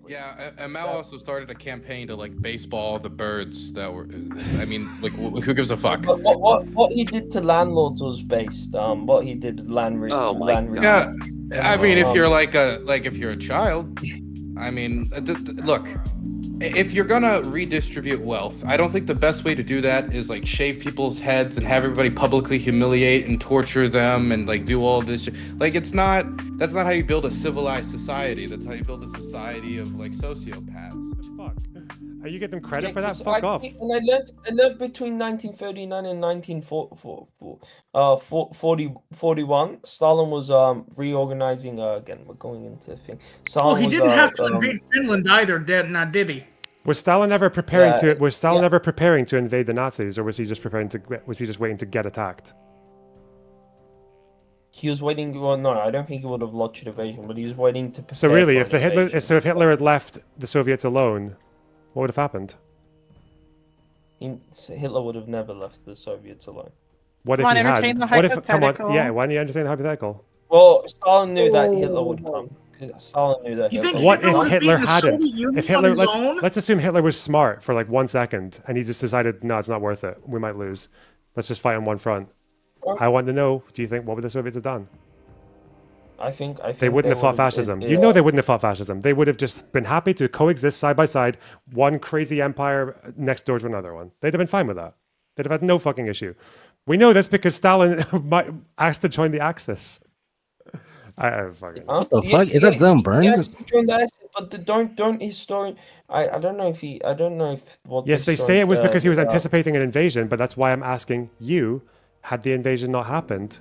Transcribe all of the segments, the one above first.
Yeah, and Mao also started a campaign to like baseball the birds that were. I mean, like, who gives a fuck? But what he did to landlords was based. What he did Yeah, I mean, if you're if you're a child, I mean, look. If you're gonna redistribute wealth, I don't think the best way to do that is like shave people's heads and have everybody publicly humiliate and torture them and like do all this. Like, that's not how you build a civilized society. That's how you build a society of like sociopaths. Fuck. You get them credit for that? Fuck off. And I learned between 1939 and 1941, Stalin was reorganizing. Again, we're going into thing. Well, he didn't have to invade Finland either, did he? Was Stalin ever preparing to? Was Stalin ever preparing to invade the Nazis, or was he just preparing to? Was he just waiting to get attacked? He was waiting. Well, no, I don't think he would have launched an invasion, but he was waiting to. So really, if Hitler had left the Soviets alone, what would have happened? Hitler would have never left the Soviets alone. What if he had? What if? Come on, yeah. Why don't you entertain the hypothetical? Well, Stalin knew that Hitler would come. Stalin knew that. What if Hitler hadn't? If Hitler, let's assume Hitler was smart for like 1 second, and he just decided, no, it's not worth it. We might lose. Let's just fight on one front. I want to know. Do you think what would the Soviets have done? I think they wouldn't have fought fascism. You know they wouldn't have fought fascism. They would have just been happy to coexist side by side, one crazy empire next door to another one. They'd have been fine with that. They'd have had no fucking issue. We know this because Stalin asked to join the Axis. I fucking. What the fuck? Is that them Burns? Join the Axis, but don't historian. I don't know if he. I don't know if what. Yes, they say it was because he was anticipating an invasion, but that's why I'm asking you: had the invasion not happened,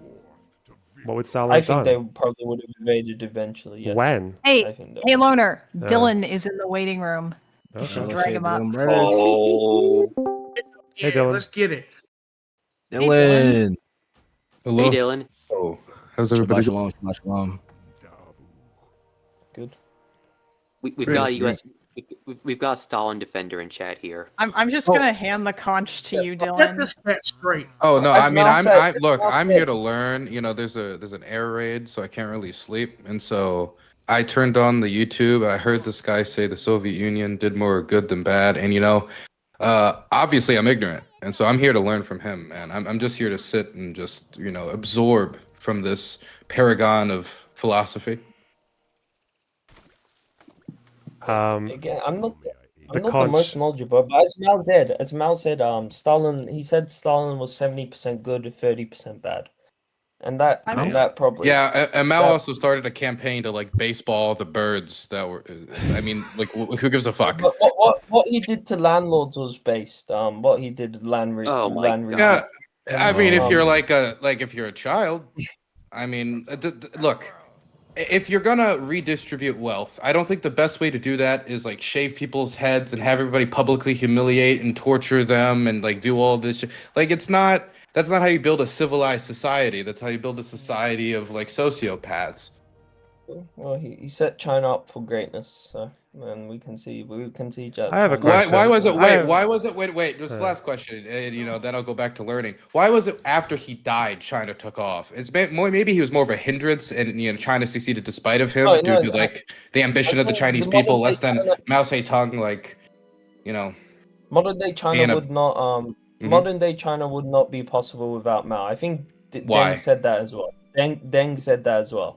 what would Stalin have done? I think they probably would have invaded eventually. Yes. When? Hey, Loner. Dylan is in the waiting room. You should drag him up. Hey, Dylan. Let's get it. Dylan. Hello. Hey, Dylan. Oh, how's everybody? Shalom. Good. We've got a U.S. We've got a Stalin defender in chat here. I'm just gonna hand the conch to you, Dylan. Get this cat straight. Oh no, I mean I'm here to learn. You know, there's an air raid, so I can't really sleep, and so I turned on the YouTube. And I heard this guy say the Soviet Union did more good than bad, and you know, obviously I'm ignorant, and so I'm here to learn from him, man. I'm just here to sit and just absorb from this paragon of philosophy. Again, I'm not the most knowledgeable, but as Mao said, Stalin. He said Stalin was 70% good, 30% bad, and that probably. Yeah, and Mao also started a campaign to like baseball the birds that were. I mean, like, who gives a fuck? But what he did to landlords was based. What he did Yeah, I mean, if you're if you're a child, I mean, look. If you're gonna redistribute wealth, I don't think the best way to do that is like shave people's heads and have everybody publicly humiliate and torture them and like do all this. Like, that's not how you build a civilized society. That's how you build a society of like sociopaths. Well, he set China up for greatness, so and we can see each other. I have a question. Why was it? Wait. Just the last question. And, then I'll go back to learning. Why was it after he died, China took off? It's maybe he was more of a hindrance, and China succeeded despite of him due to like the ambition of the Chinese people, less than Mao Zedong. Like, modern day China would not. Modern day China would not be possible without Mao. I think Deng said that as well. Deng said that as well.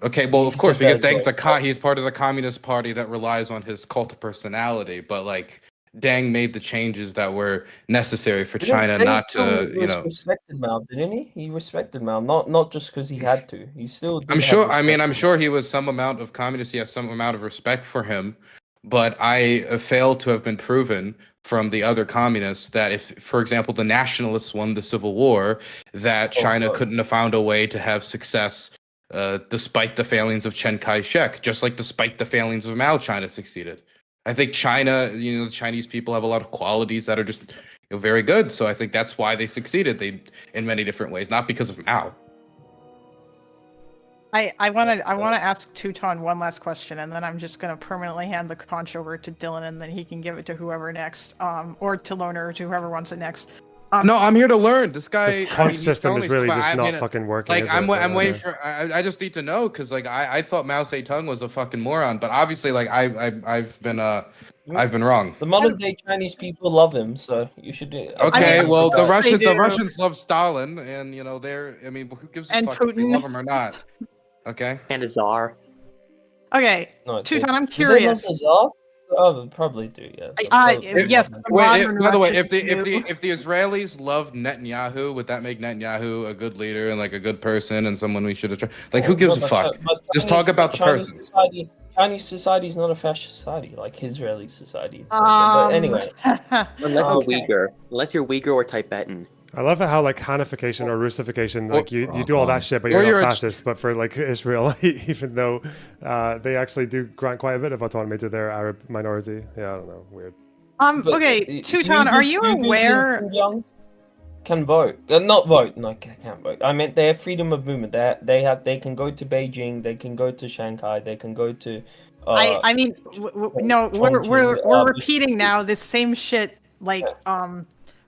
Okay, well, of course, because Deng's he's part of the Communist Party that relies on his cult of personality, but like Deng made the changes that were necessary for China not to, He respected Mao, didn't he? He respected Mao, not just because he had to. He still. I'm sure he was some amount of communist. He has some amount of respect for him, but I fail to have been proven from the other communists that if, for example, the nationalists won the Civil War, that China couldn't have found a way to have success. Despite the failings of Chiang Kai-shek, just like despite the failings of Mao, China succeeded. I think China, the Chinese people have a lot of qualities that are just very good. So I think that's why they succeeded. In many different ways, not because of Mao. I want to ask Teuton one last question, and then I'm just going to permanently hand the conch over to Dylan, and then he can give it to whoever next, or to Loner, or to whoever wants it next. No, I'm here to learn. This guy, This punch system is really just not mean, fucking working. Like is I'm it? waiting for. I just need to know because like I thought Mao Zedong was a fucking moron, but obviously like I've been wrong. The modern day Chinese people love him, so you should do. Okay, well the do. Russians love Stalin, and you know I mean, who gives a And fuck if they Putin. love him or not? Okay. And a czar. Okay, No, Teuton, I'm do they love curious. the Tsar? Oh, they probably do. Yeah. Yes. By the way, if Russians do. the Israelis loved Netanyahu, would that make Netanyahu a good leader and like a good person and someone we should have tried? Like, who gives a fuck? Just talk about the person. Chinese society is not a fascist society like Israeli society. So, Um, but anyway, Unless Okay. you're Uyghur. Unless you're Uyghur or Tibetan. I love it how like Hanification or Russification, like you do all that shit, but Or you're you're not a- fascist. But for like Israel, even though they actually do grant quite a bit of autonomy to their Arab minority. Yeah, I don't know, weird. but, Okay, Teuton, are you Uyghurs in aware? Xinjiang can vote? Not vote. No, can't vote. I mean, they have freedom of movement. They can go to Beijing. They can go to Shanghai. They can go to. I mean, no, we're Chongqing, repeating now this same shit. Like,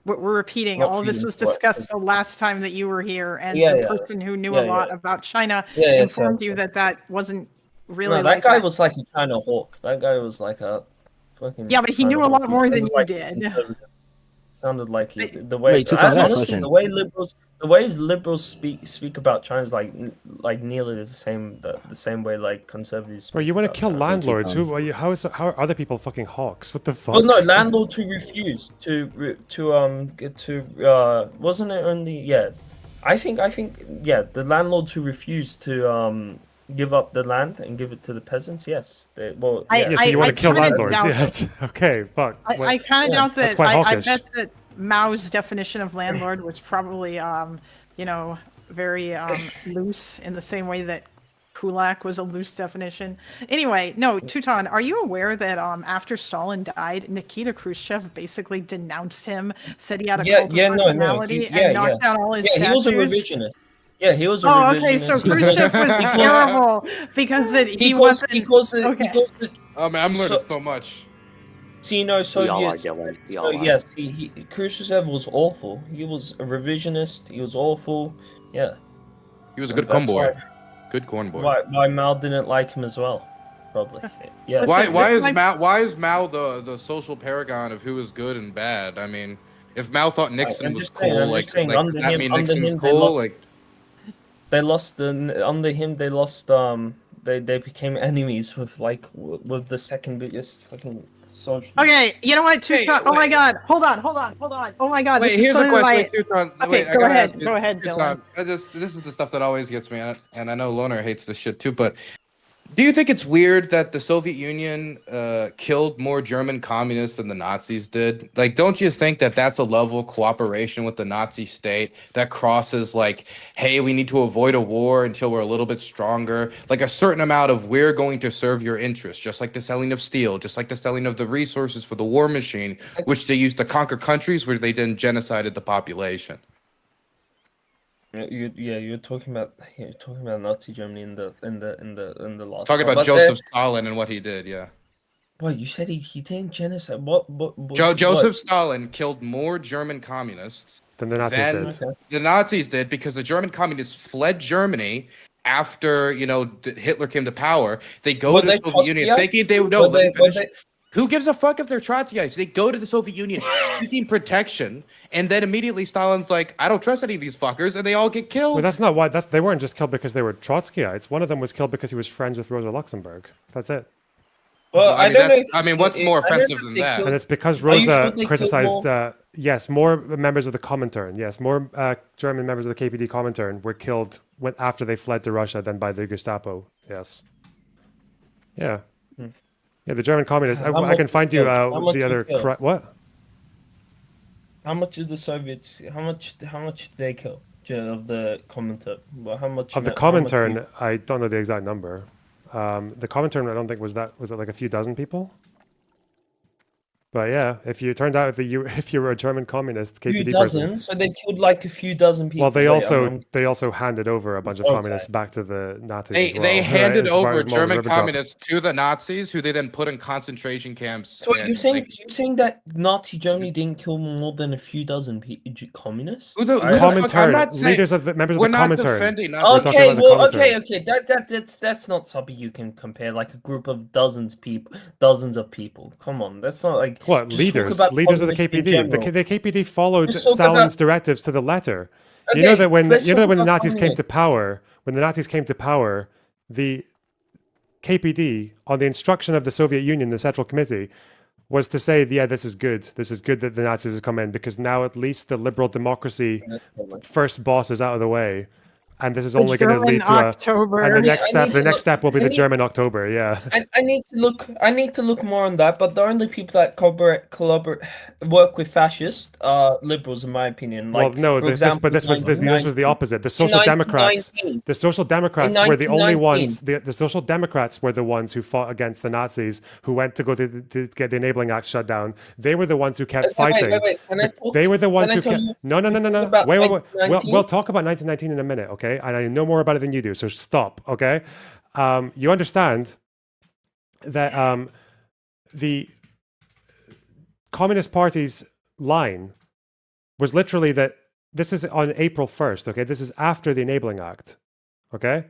we're repeating. Not All of this freedom, was what? discussed the last time that you were here, and Yeah, the yeah. person who knew Yeah, a lot yeah. about China Yeah, informed so- you that that wasn't really No, like that guy was like a China hawk. That guy was like a fucking. Yeah, but he China knew a lot hawk. more than sounded you like did. conservative. Sounded like he, Wait, the way. Wait, Tutan, I got a honestly, question. the way liberals speak about China is like nearly the same way like conservatives. Bro, you want to kill China. landlords? Who are you? How are other people fucking hawks? What the fuck? Well, no, landlord to refuse wasn't it only I think the landlord to refuse to give up the land and give it to the peasants. Yes, Yeah, so you want to kill kinda landlords? doubt Yeah. it. Okay, fuck. I kind of doubt That's that. quite I hawkish. bet that Mao's definition of landlord was probably, very loose in the same way that Kulak was a loose definition. Anyway, no, Teuton, are you aware that after Stalin died, Nikita Khrushchev basically denounced him, said he had a cult of personality, and knocked down all his he was a statues? revisionist. Yeah, he was a Oh, revisionist. okay, so Khrushchev was terrible because that he wasn't. Okay. Oh man, I'm learning so much. Sino-Soviet. We all are, Dylan. We all are. Yes, Khrushchev was awful. He was a revisionist. He was awful. Yeah. He was a good That's corn boy. why- Good corn boy. Why Mao didn't like him as well? Probably. Yeah. Listen, Why this is might- Mao the social paragon of who is good and bad? I mean, if Mao thought Nixon I'm was just saying, cool, I'm like, just saying, like under does that him- mean under Nixon's him, they cool? lost- Like, They lost under him. They lost. They became enemies with with the second biggest fucking social. Okay, you know what, Hey, Teuton? Oh my wait. God! Hold on! Oh my God! wait, this is here's a something question. that Teuton, Okay, wait, I go gotta ahead. ask you, Go ahead, Teuton, Dylan. this is the stuff that always gets me, and I know Loner hates this shit too, but do you think it's weird that the Soviet Union killed more German communists than the Nazis did? Like, don't you think that that's a level of cooperation with the Nazi state that crosses, like, hey, we need to avoid a war until we're a little bit stronger? Like, a certain amount of we're going to serve your interests, just like the selling of steel, just like the selling of the resources for the war machine, which they used to conquer countries where they then genocided the population. You're talking about Nazi Germany in the last. Talking part. about But Joseph Stalin and what he did, yeah. Wait, you said he didn't genocide. What? Joseph Stalin killed more German communists Then the Nazis than did. the Nazis did because the German communists fled Germany after Hitler came to power. They go Were to the they Soviet Union Trotskyite? thinking they would know. Were they- Who gives a fuck if they're Trotskyites? They go to the Soviet Union seeking protection, and then immediately Stalin's like, "I don't trust any of these fuckers," and they all get killed. Well, that's not why. They weren't just killed because they were Trotskyites. One of them was killed because he was friends with Rosa Luxemburg. That's it. Well, I I mean, don't know. I mean, what's more I don't know offensive if than they that? killed- And it's because Are you sure Rosa they killed criticized, more? yes, more members of the Comintern. Yes, more German members of the KPD Comintern were killed after they fled to Russia than by the Gestapo. Yes. Yeah. Yeah, the German communists. How I much can find you How much the you other. killed? What? How much did the Soviets? How much did they kill of the Comintern? Well, how much Of the how much Comintern, I don't know the exact number. The Comintern, I don't think was it like a few dozen people? But yeah, if you turned out if you were a German communist, Few KPD dozen, person. so they killed like a few dozen people. Well, they Wait, also handed over a bunch of communists back to the Nazis as well. They handed As part over of Mao German Ribbentrop. communists to the Nazis, who they then put in concentration camps. So and, you're saying like, you're saying that Nazi Germany didn't kill more than a few dozen communists? who the I- fuck- I'm not Comintern, saying- leaders of the members of we're the not Comintern. defending We're Nazis. talking Okay, about the well, Comintern. that's not something you can compare. Like a group of dozens of people. Come on, that's not like What just talk leaders? about Leaders of the communists in KPD. general. The KPD followed Just talk Stalin's about- directives to the letter. You Okay, know that when let's you know talk that when the about Nazis came communists. to power, the KPD, on the instruction of the Soviet Union, the Central Committee, was to say, yeah, this is good. This is good that the Nazis have come in, because now at least the liberal democracy first boss is out of the way. And this is only going to lead to October. and the I next step will be the German October. Yeah. I need to look more on that, but the only people that work with fascist are liberals, in my opinion. Like, Well, no, for this example, was the opposite. The Social in Democrats, 1919. the Social Democrats were the only 1919. ones. The Social Democrats were the ones who fought against the Nazis, who went to go to get the Enabling Act shut down. They were the ones who kept fighting. Wait. Can I talk- They were the ones can I who tell kept. you No. about Wait. 1919? We'll talk about 1919 in a minute, okay? And I know more about it than you do, so stop, okay? You understand that the Communist Party's line was literally that this is on April 1st, okay? This is after the Enabling Act, okay?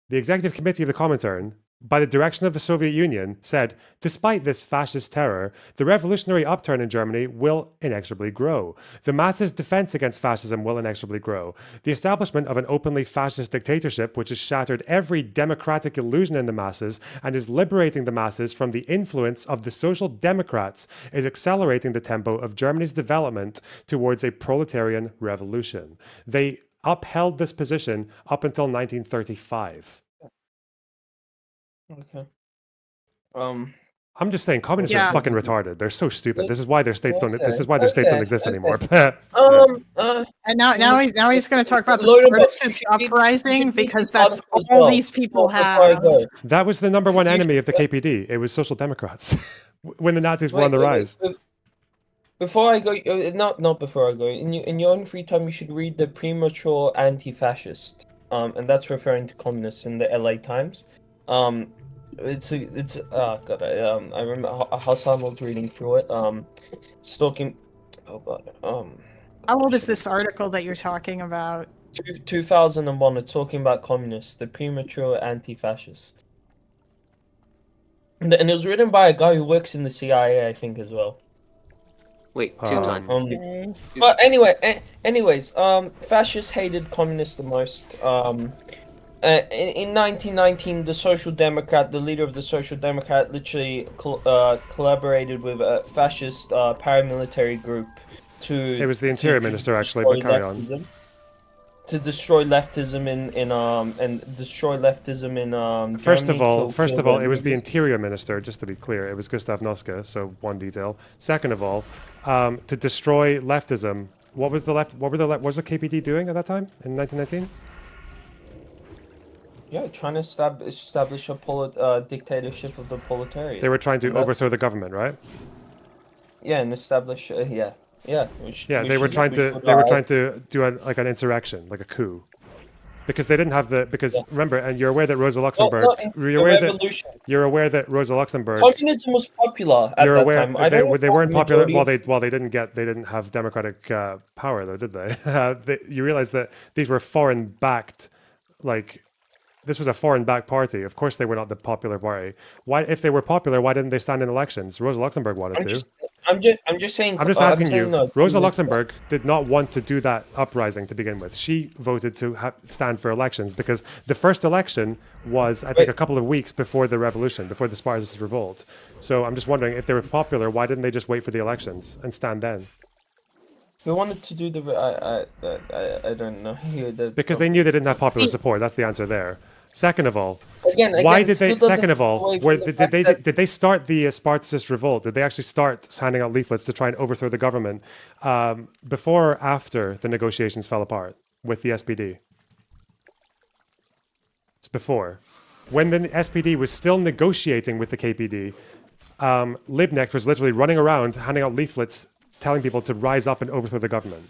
The Executive Committee of the Comintern, by the direction of the Soviet Union, said, despite this fascist terror, the revolutionary upturn in Germany will inexorably grow. The masses' defense against fascism will inexorably grow. The establishment of an openly fascist dictatorship, which has shattered every democratic illusion in the masses and is liberating the masses from the influence of the Social Democrats, is accelerating the tempo of Germany's development towards a proletarian revolution. They upheld this position up until 1935. Okay. I'm just saying, communists Yeah. are fucking retarded. They're so stupid. This is why their states don't. This is why Okay, their states don't okay, exist okay. anymore. And now he's going to talk about the LonerBox, Spartacist could you uprising, read because this that's article as all well these people before I have. go? That was the number one You enemy of the should- KPD. It was Social Democrats when the Nazis were on the Wait, rise. Before I go, not before I go. In your own free time, you should read the Premature Anti-Fascist, and that's referring to communists in the LA Times. It's oh god, I remember Hassan was reading through it. It's talking. Oh god. How old is this article that you're talking about? 2001. It's talking about communists, the Premature Anti-Fascist. And it was written by a guy who works in the CIA, I think, as well. Wait, Tutan. Okay. But anyways, fascists hated communists the most. In 1919, the leader of the Social Democrat, literally collaborated with a fascist paramilitary group to. It was the Interior Minister, actually, but carry on. To destroy leftism in First of Germany, all, it was the Interior Minister. Just to be clear, it was Gustav Noske. So one detail. Second of all, to destroy leftism. What was the KPD doing at that time in 1919? Yeah, trying to establish a dictatorship of the proletariat. They were trying to overthrow the government, right? Yeah, and establish they were trying to do an insurrection, like a coup, because they didn't have remember, and you're aware that Rosa Luxemburg, you're aware that Rosa Luxemburg, communism was popular at that time. They weren't popular. Well, they didn't have democratic power, though, did they? You realize that these were foreign backed, like. This was a foreign-backed party. Of course, they were not the popular party. Why, if they were popular, why didn't they stand in elections? Rosa Luxemburg wanted to. I'm just saying. I'm just asking you. Rosa Luxemburg did not want to do that uprising to begin with. She voted to stand for elections because the first election was, I think, a couple of weeks before the revolution, before the Spartacist revolt. So I'm just wondering, if they were popular, why didn't they just wait for the elections and stand then? We wanted to do I don't know. Because they knew they didn't have popular support. That's the answer there. Second of all, why did they? Second of all, did they start the Spartacist revolt? Did they actually start handing out leaflets to try and overthrow the government before or after the negotiations fell apart with the SPD? It's before, when the SPD was still negotiating with the KPD. Liebknecht was literally running around handing out leaflets telling people to rise up and overthrow the government.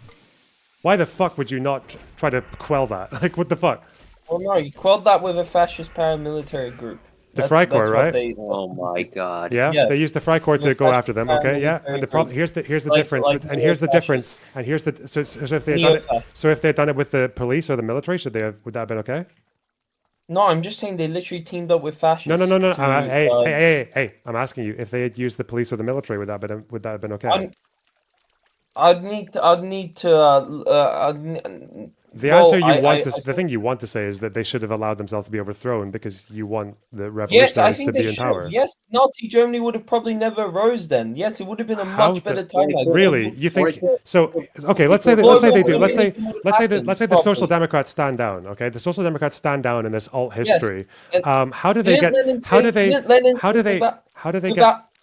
Why the fuck would you not try to quell that? Like, what the fuck? Well, no, you quelled that with a fascist paramilitary group. The Freikorps, right? Oh my god. Yeah, they used the Freikorps to go after them. Okay, yeah, and the problem here's the difference, and here's the difference, and here's the so if they had done it, so if they had done it with the police or the military, would that have been okay? No, I'm just saying they literally teamed up with fascists. No. Hey, I'm asking you if they had used the police or the military, would that have been okay? I'd need to. The answer the thing you want to say is that they should have allowed themselves to be overthrown because you want the revolutionaries to be in power. Yes, Nazi Germany would have probably never rose then. Yes, it would have been a much better time. Really? You think so? Okay, let's say they do. Let's say the Social Democrats stand down. Okay, the Social Democrats stand down in this alt history. How do they get?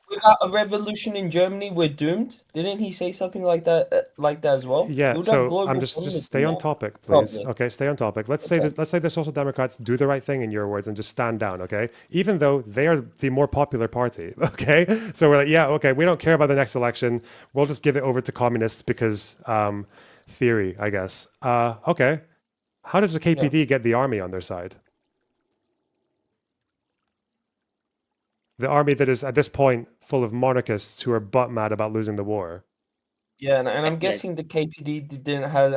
Without a revolution in Germany, we're doomed. Didn't he say something like that as well? Yeah. So I'm just stay on topic, please. Probably. Okay, stay on topic. Let's say the Social Democrats do the right thing in your words and just stand down. Okay, even though they are the more popular party. Okay, so we're like, yeah, okay, we don't care about the next election. We'll just give it over to communists because theory, I guess. Okay, how does the KPD get the army on their side? The army that is at this point full of monarchists who are butt mad about losing the war. Yeah, and I'm guessing the KPD didn't have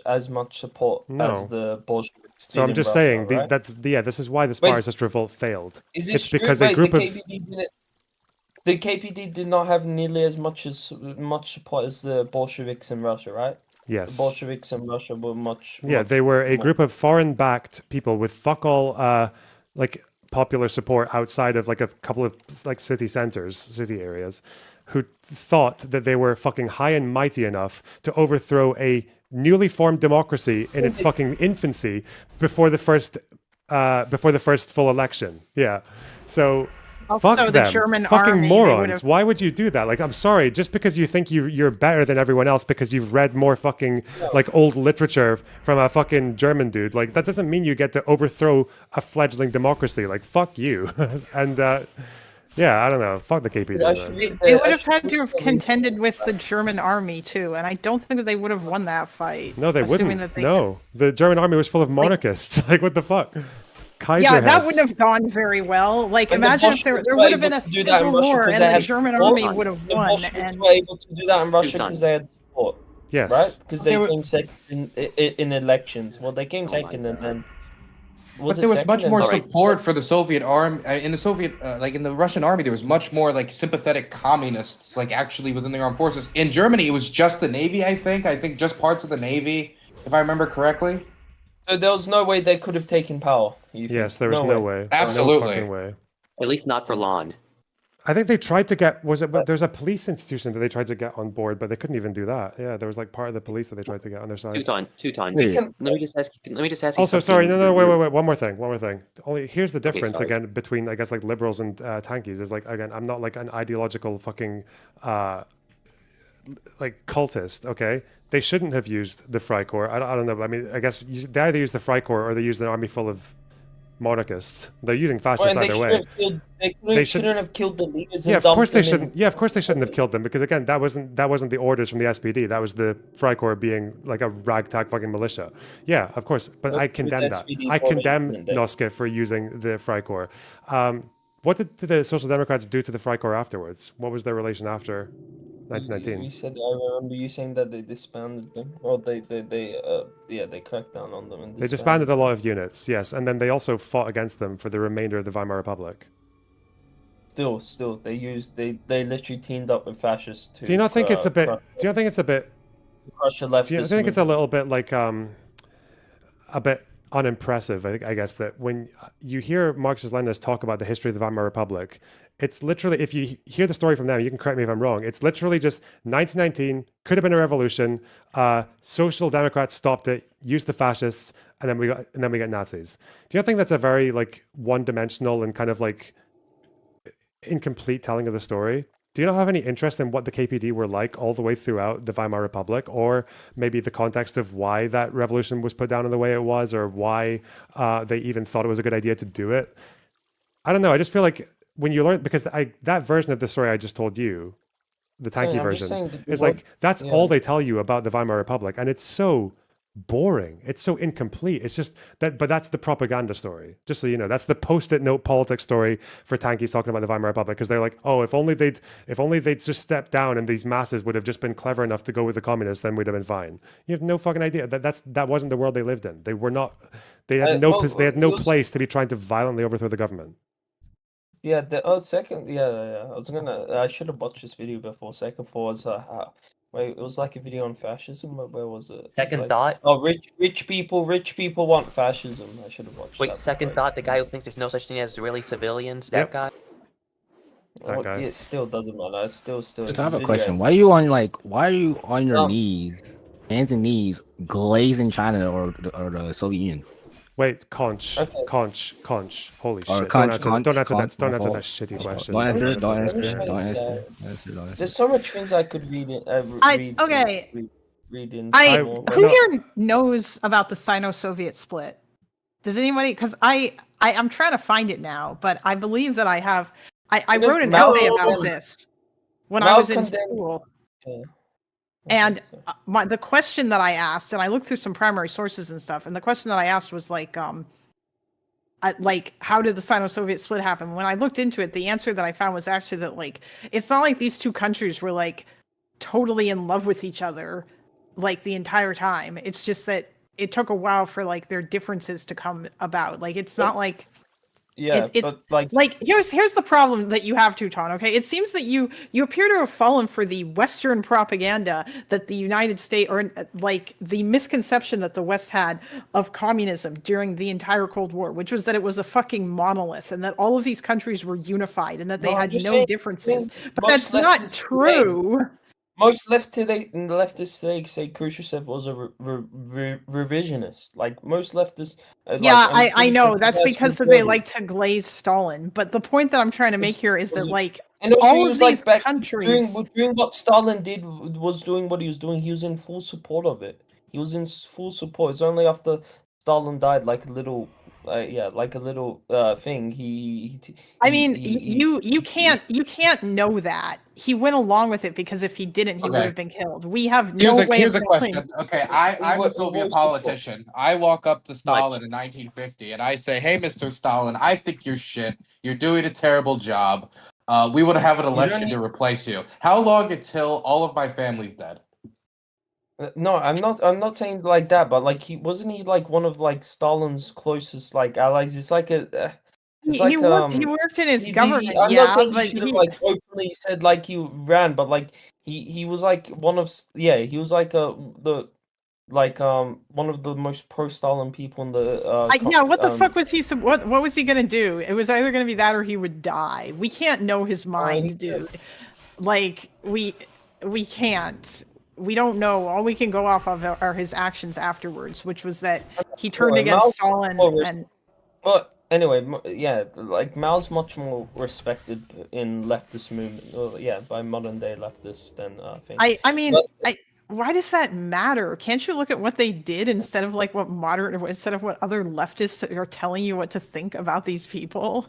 as much support as the Bolsheviks. So I'm just saying this is why the Spartacist revolt failed. It's because a group of the KPD did not have nearly as much support as the Bolsheviks in Russia, right? Yes. The Bolsheviks in Russia were much. Yeah, they were a group of foreign-backed people with fuck all popular support outside of like a couple of like city areas, who thought that they were fucking high and mighty enough to overthrow a newly formed democracy in its fucking infancy before the first full election. Yeah. So fuck them. The German fucking army, morons. Why would you do that? Like, I'm sorry, just because you think you're better than everyone else because you've read more fucking like old literature from a fucking German dude, like that doesn't mean you get to overthrow a fledgling democracy. Like, fuck you. And yeah, I don't know. Fuck the KPD. They would have had to have contended with the German army too, and I don't think that they would have won that fight. No, they wouldn't. The German army was full of monarchists. Like, what the fuck? That wouldn't have gone very well. Like, imagine if there would have been a civil war and the German army would have won. The were able to do that in Russia because they had support. Yes. Right? Because they came second in elections. Well, they came second and then... But there was much more support for the Soviet army. In the Soviet, in the Russian army, there was much more like sympathetic communists, like actually within the armed forces. In Germany, it was just the Navy, I think just parts of the Navy, if I remember correctly. So there was no way they could have taken power. Yes, there was no way. Absolutely. No fucking way. At least not for long. I think they tried to get, there's a police institution that they tried to get on board, but they couldn't even do that. Yeah, there was like part of the police that they tried to get on their side. Teuton. Let me just ask. Also, sorry, no, wait. One more thing. Only here's the difference again between, I guess, like liberals and tankies is like, again, I'm not like an ideological fucking like cultist, okay? They shouldn't have used the Freikorps. I don't know. I mean, I guess they either use the Freikorps or they use an army full of monarchists. They're using fascists either way. They shouldn't have killed the leaders. Yeah, of course they shouldn't. Yeah, of course they shouldn't have killed them because again, that wasn't the orders from the SPD. That was the Freikorps being like a ragtag fucking militia. Yeah, of course. But I condemn that. I condemn Noske for using the Freikorps. What did the Social Democrats do to the Freikorps afterwards? What was their relation after 1919? You said, I remember you saying that they disbanded them. Well, they cracked down on them. They disbanded a lot of units, yes, and then they also fought against them for the remainder of the Weimar Republic. Still, they literally teamed up with fascists. Do you not think it's a bit? Do you not think it's a bit? Crush the leftist. Do you think it's a little bit like a bit unimpressive? I guess that when you hear Marxist-Leninists talk about the history of the Weimar Republic, it's literally, if you hear the story from them, you can correct me if I'm wrong, it's literally just 1919, could have been a revolution, Social Democrats stopped it, used the fascists, and then we got Nazis. Do you think that's a very like one-dimensional and kind of like incomplete telling of the story? Do you not have any interest in what the KPD were like all the way throughout the Weimar Republic, or maybe the context of why that revolution was put down in the way it was, or why they even thought it was a good idea to do it? I don't know. I just feel like when you learn, because that version of the story I just told you, the tanky version, is like that's all they tell you about the Weimar Republic, and it's so boring. It's so incomplete. It's just that, but that's the propaganda story. Just so you know, that's the post-it note politics story for tankies talking about the Weimar Republic, because they're like, oh, if only they'd just stepped down and these masses would have just been clever enough to go with the communists, then we'd have been fine. You have no fucking idea that wasn't the world they lived in. They were not. They had no place to be trying to violently overthrow the government. Yeah, second, I should have watched this video before. Second thought was, wait, it was like a video on fascism. Where was it? Second thought. Oh, rich people want fascism. I should have watched. Wait, that second thought. The guy who thinks there's no such thing as Israeli civilians. That guy. That guy. It still doesn't matter. It's still. I have a question. Why are you on your knees, hands and knees, glazing China or the Soviet Union? Wait, conch. Holy shit! Don't answer that shitty question. Don't answer. There's so much things I could read. Read in. Who here knows about the Sino-Soviet split? Does anybody? Because I'm trying to find it now, but I believe that I have. I wrote an essay about this when I was in school. Yeah. And the question that I asked, and I looked through some primary sources and stuff, and the question that I asked was like, how did the Sino-Soviet split happen? When I looked into it, the answer that I found was actually that like it's not like these two countries were like totally in love with each other like the entire time. It's just that it took a while for like their differences to come about. Like it's not like. Yeah, it's but like here's the problem that you have, Teuton. Okay, it seems that you appear to have fallen for the Western propaganda that the United States, or like the misconception that the West had of communism during the entire Cold War, which was that it was a fucking monolith and that all of these countries were unified and that they had no differences. But that's not true. Most leftists today say Khrushchev was a revisionist. Like most leftists. I know that's because they like to glaze Stalin. But the point that I'm trying to make here is that like all of these countries during what Stalin did was doing what he was doing. He was in full support of it. He was in full support. It's only after Stalin died, like a little thing. You can't know that. He went along with it because if he didn't, he would have been killed. We have no way. Here's a question. Okay, I'm a Soviet politician. I walk up to Stalin in 1950 and I say, "Hey, Mr. Stalin, I think you're shit. You're doing a terrible job. We would have an election to replace you. How long until all of my family's dead?" No, I'm not saying like that, but like he like one of like Stalin's closest like allies. It's like he worked in his government. I'm not saying he should have like openly said like he ran, but like he was like one of he was like one of the most pro-Stalin people in the what the fuck was he what was he gonna do? It was either gonna be that or he would die. We can't know his mind, dude. Like we can't. We don't know. All we can go off of are his actions afterwards, which was that he turned against Stalin. But anyway, like Mao's much more respected in leftist movement. By modern day leftists than I think. Why does that matter? Can't you look at what they did instead of like what other leftists are telling you what to think about these people?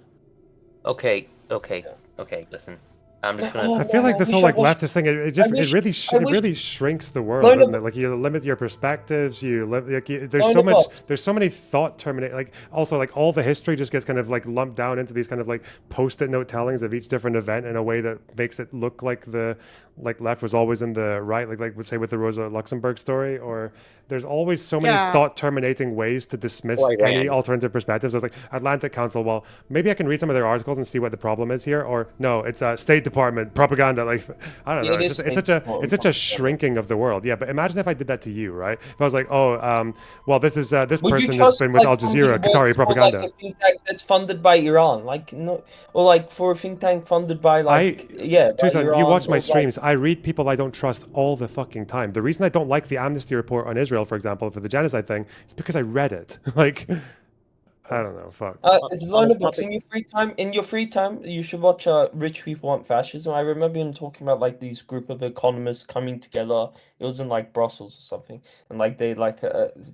Okay. Listen. I'm just gonna. I feel like this whole like leftist thing, it really shrinks the world, doesn't it? Like you limit your perspectives. There's so many thought terminate. Like also like all the history just gets kind of like lumped down into these kind of like post-it note tellings of each different event in a way that makes it look like the left was always in the right. Like say with the Rosa Luxemburg story, or there's always so many thought terminating ways to dismiss any alternative perspectives. I was like Atlantic Council. Well, maybe I can read some of their articles and see what the problem is here, or no, it's State Department propaganda. Like I don't know. It's such a shrinking of the world. Yeah, but imagine if I did that to you, right? If I was like, well, this is this person has been with Al Jazeera, Qatari propaganda. Like a think tank that's funded by Iran, like no, or like for a think tank funded by Tutan, you watch my streams. I read people I don't trust all the fucking time. The reason I don't like the amnesty report on Israel, for example, for the genocide thing, is because I read it. Like, I don't know. Fuck. It's LonerBox. In your free time, you should watch Rich People Want Fascism. I remember him talking about like these group of economists coming together. It was in like Brussels or something, and like they like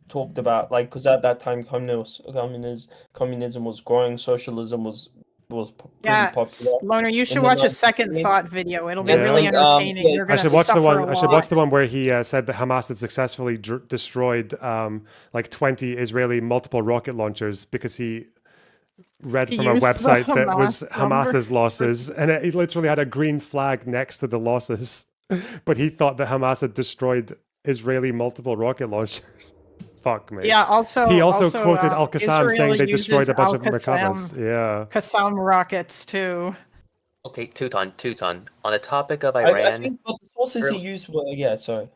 talked about like because at that time communism was growing, socialism was was pretty Yeah, popular. Loner, you should in the watch a 90s. second thought video. It'll be Yeah. really entertaining. Yeah, You're I gonna should watch the suffer one. a I should watch lot. the one where he said that Hamas had successfully destroyed like 20 Israeli multiple rocket launchers because he read He from a used the website that was Hamas number. Hamas's losses, and he literally had a green flag next to the losses, but he thought that Hamas had destroyed Israeli multiple rocket launchers. Fuck me. Yeah. Also, He also quoted Al Qassam Israel saying they destroyed uses a bunch of Al-Qassam- Merkavas. Yeah. Qassam rockets too. Okay, Teuton. On the topic of I Iran, think the sources he used were sorry.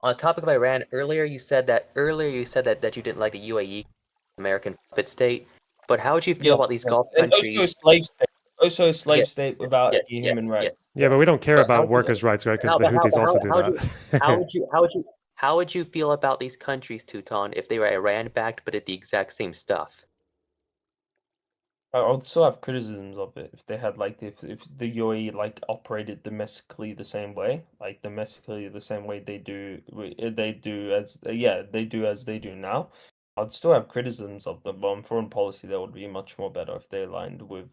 on the topic of Iran, earlier you said that you didn't like the UAE, American puppet state. But how would you feel about these Gulf And countries? also a slave state without Yes, any yes, human rights. yes. Yeah, but we don't care But how about do you- workers' rights, right? Because How- the but how- Houthis also do how that. How would you feel about these countries, Teuton, if they were Iran-backed but did the exact same stuff? I would still have criticisms of it if they had if the UAE operated domestically the same way, they do as they do now. I'd still have criticisms of them, but on foreign policy that would be much more better if they aligned with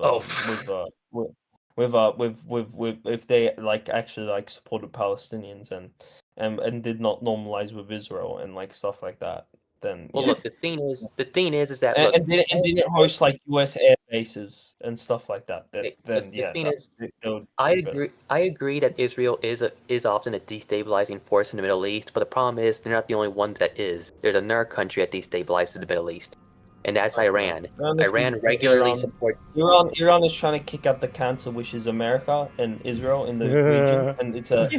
if they actually supported Palestinians and did not normalize with Israel and stuff like that. Then Well, look, the thing is that and, look, and didn't host US air bases and stuff like that. I agree that Israel is often a destabilizing force in the Middle East, but the problem is they're not the only one that is. There's another country that destabilizes the Middle East, and that's Iran. Iran regularly supports. Iran is trying to kick out the cancer, which is America and Israel in the region, and it's a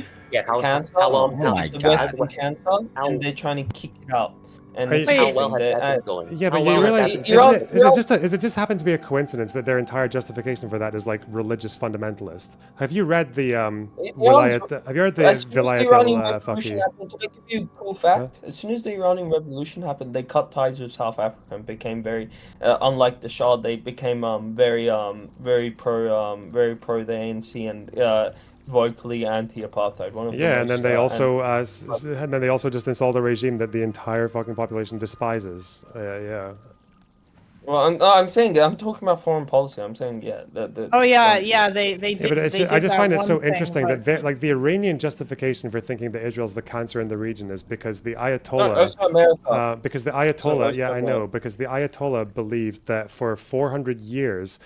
cancer. How long? It's a Western cancer, and they're trying to kick it out. And Wait, How well has that been going? Yeah, but How you well has realize that been is it just happen to be a coincidence that their entire justification for that is religious fundamentalist? Have you read the Vilayat? Have you read the Vilayat Revolution happened, can I give you a cool fact? As soon as the Iranian Revolution happened, they cut ties with South Africa and became very, unlike the Shah, they became very pro the ANC and vocally anti-apartheid. And then they also and then they also just installed a regime that the entire fucking population despises. Yeah. Well, I'm saying I'm talking about foreign policy. I'm saying They Yeah, but I just find it so thing, interesting but- that the Iranian justification for thinking that Israel's the cancer in the region is because the Ayatollah, also America. because the Ayatollah, Also I know, America. because the Ayatollah believed that for 400 years,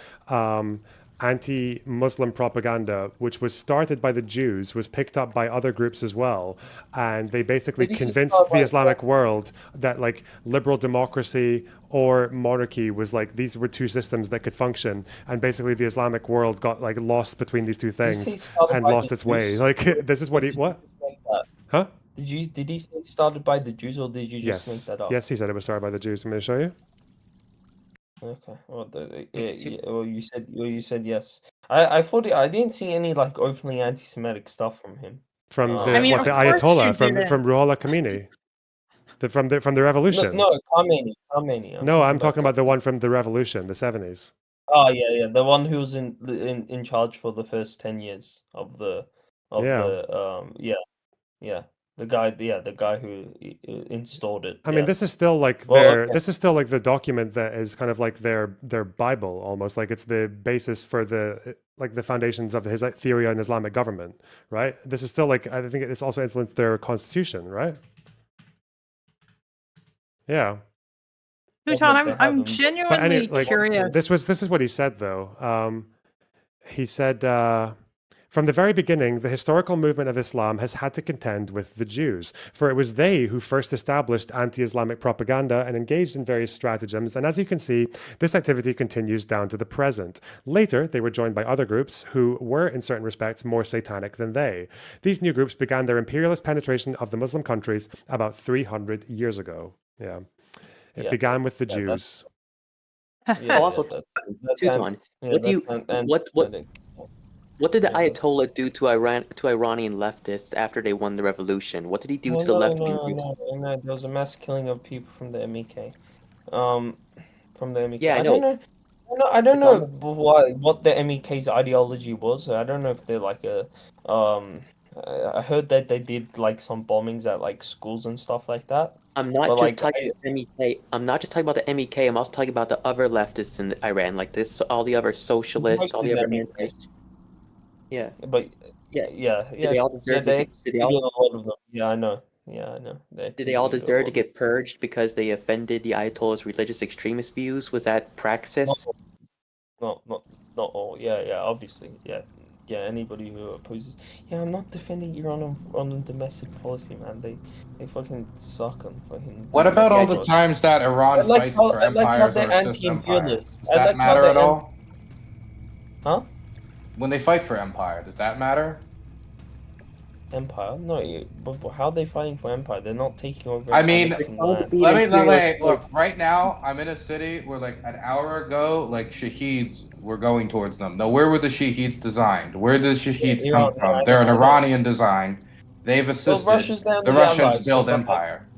anti-Muslim propaganda, which was started by the Jews, was picked up by other groups as well, and they basically convinced the Islamic world that liberal democracy or monarchy was these were two systems that could function, and basically the Islamic world got lost between these two things and lost its way. This is what Huh? Did he say it started by the Jews, or did you just make that up? Yes, he said it was started by the Jews. I'm going to show you. Okay. Well, you said yes. I thought I didn't see any openly anti-Semitic stuff from him. From the I mean, the of course you Ayatollah didn't. from Ruhollah Khomeini, from the revolution. No, Khomeini. No, I'm talking about the one from the revolution, the 70s. Oh yeah, the one who was in charge for the first 10 years of the the guy who installed it. I mean, this is still this is still the document that is kind of their Bible almost. It's the basis for the the foundations of his theory on Islamic government, right? This is still I think it's also influenced their constitution, right? Yeah. Bhutan, I'm genuinely curious. This is what he said though. He said, from the very beginning, the historical movement of Islam has had to contend with the Jews, for it was they who first established anti-Islamic propaganda and engaged in various stratagems, and as you can see, this activity continues down to the present. Later, they were joined by other groups who were, in certain respects, more satanic than they. These new groups began their imperialist penetration of the Muslim countries about 300 years ago. Yeah. It began with the Jews. Also, Teuton, what did the Ayatollah do to Iranian leftists after they won the revolution? What did he do to the left-wing groups? No, there was a mass killing of people from the MEK. From the MEK. Yeah, I know. I don't know what the MEK's ideology was. I don't know if they're I heard that they did like some bombings at like schools and stuff like that. I'm not But, just like, talking about MEK. I'm not just talking about the MEK. I'm also talking about the other leftists in Iran, like this, all the other socialists, all the other anti. Yeah. But yeah. Did they all deserve they to? Did they all? a lot of them. Yeah, I know. Yeah, I know. Did they all deserve to get purged because they offended the Ayatollah's religious extremist views? Was that praxis? Not all. Yeah, obviously. Yeah, anybody who opposes. Yeah, I'm not defending Iran on domestic policy, man. They fucking suck on fucking. What about all the times that Iran fights for empires or assists empire? Does that matter at all? Huh? When they fight for empire, does that matter? Empire? No, but how are they fighting for empire? They're not taking over. I mean, let me look. Right now, I'm in a city where, like, an hour ago, like, shaheeds were going towards them. Now, where were the shaheeds designed? Where did the shaheeds come from? They're an Iranian design. They've assisted the Russians build empire.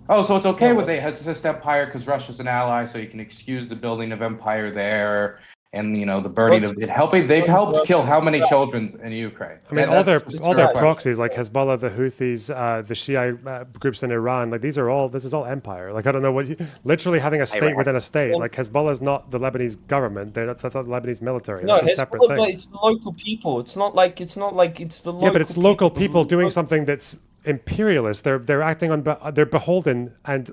Oh, so it's okay when they assist empire because Russia's an ally, so you can excuse the building of empire there. And, you know, the burning of it helping. They've helped kill how many children in Ukraine? I mean, all their proxies, like Hezbollah, the Houthis, the Shia groups in Iran, like this is all empire. Like, I don't know literally having a state within a state. Like, Hezbollah is not the Lebanese government. That's not the Lebanese military. No, that's a separate thing. But it's the local people. It's not like it's the local. Yeah, but it's local people doing something that's imperialist. They're acting on. They're beholden and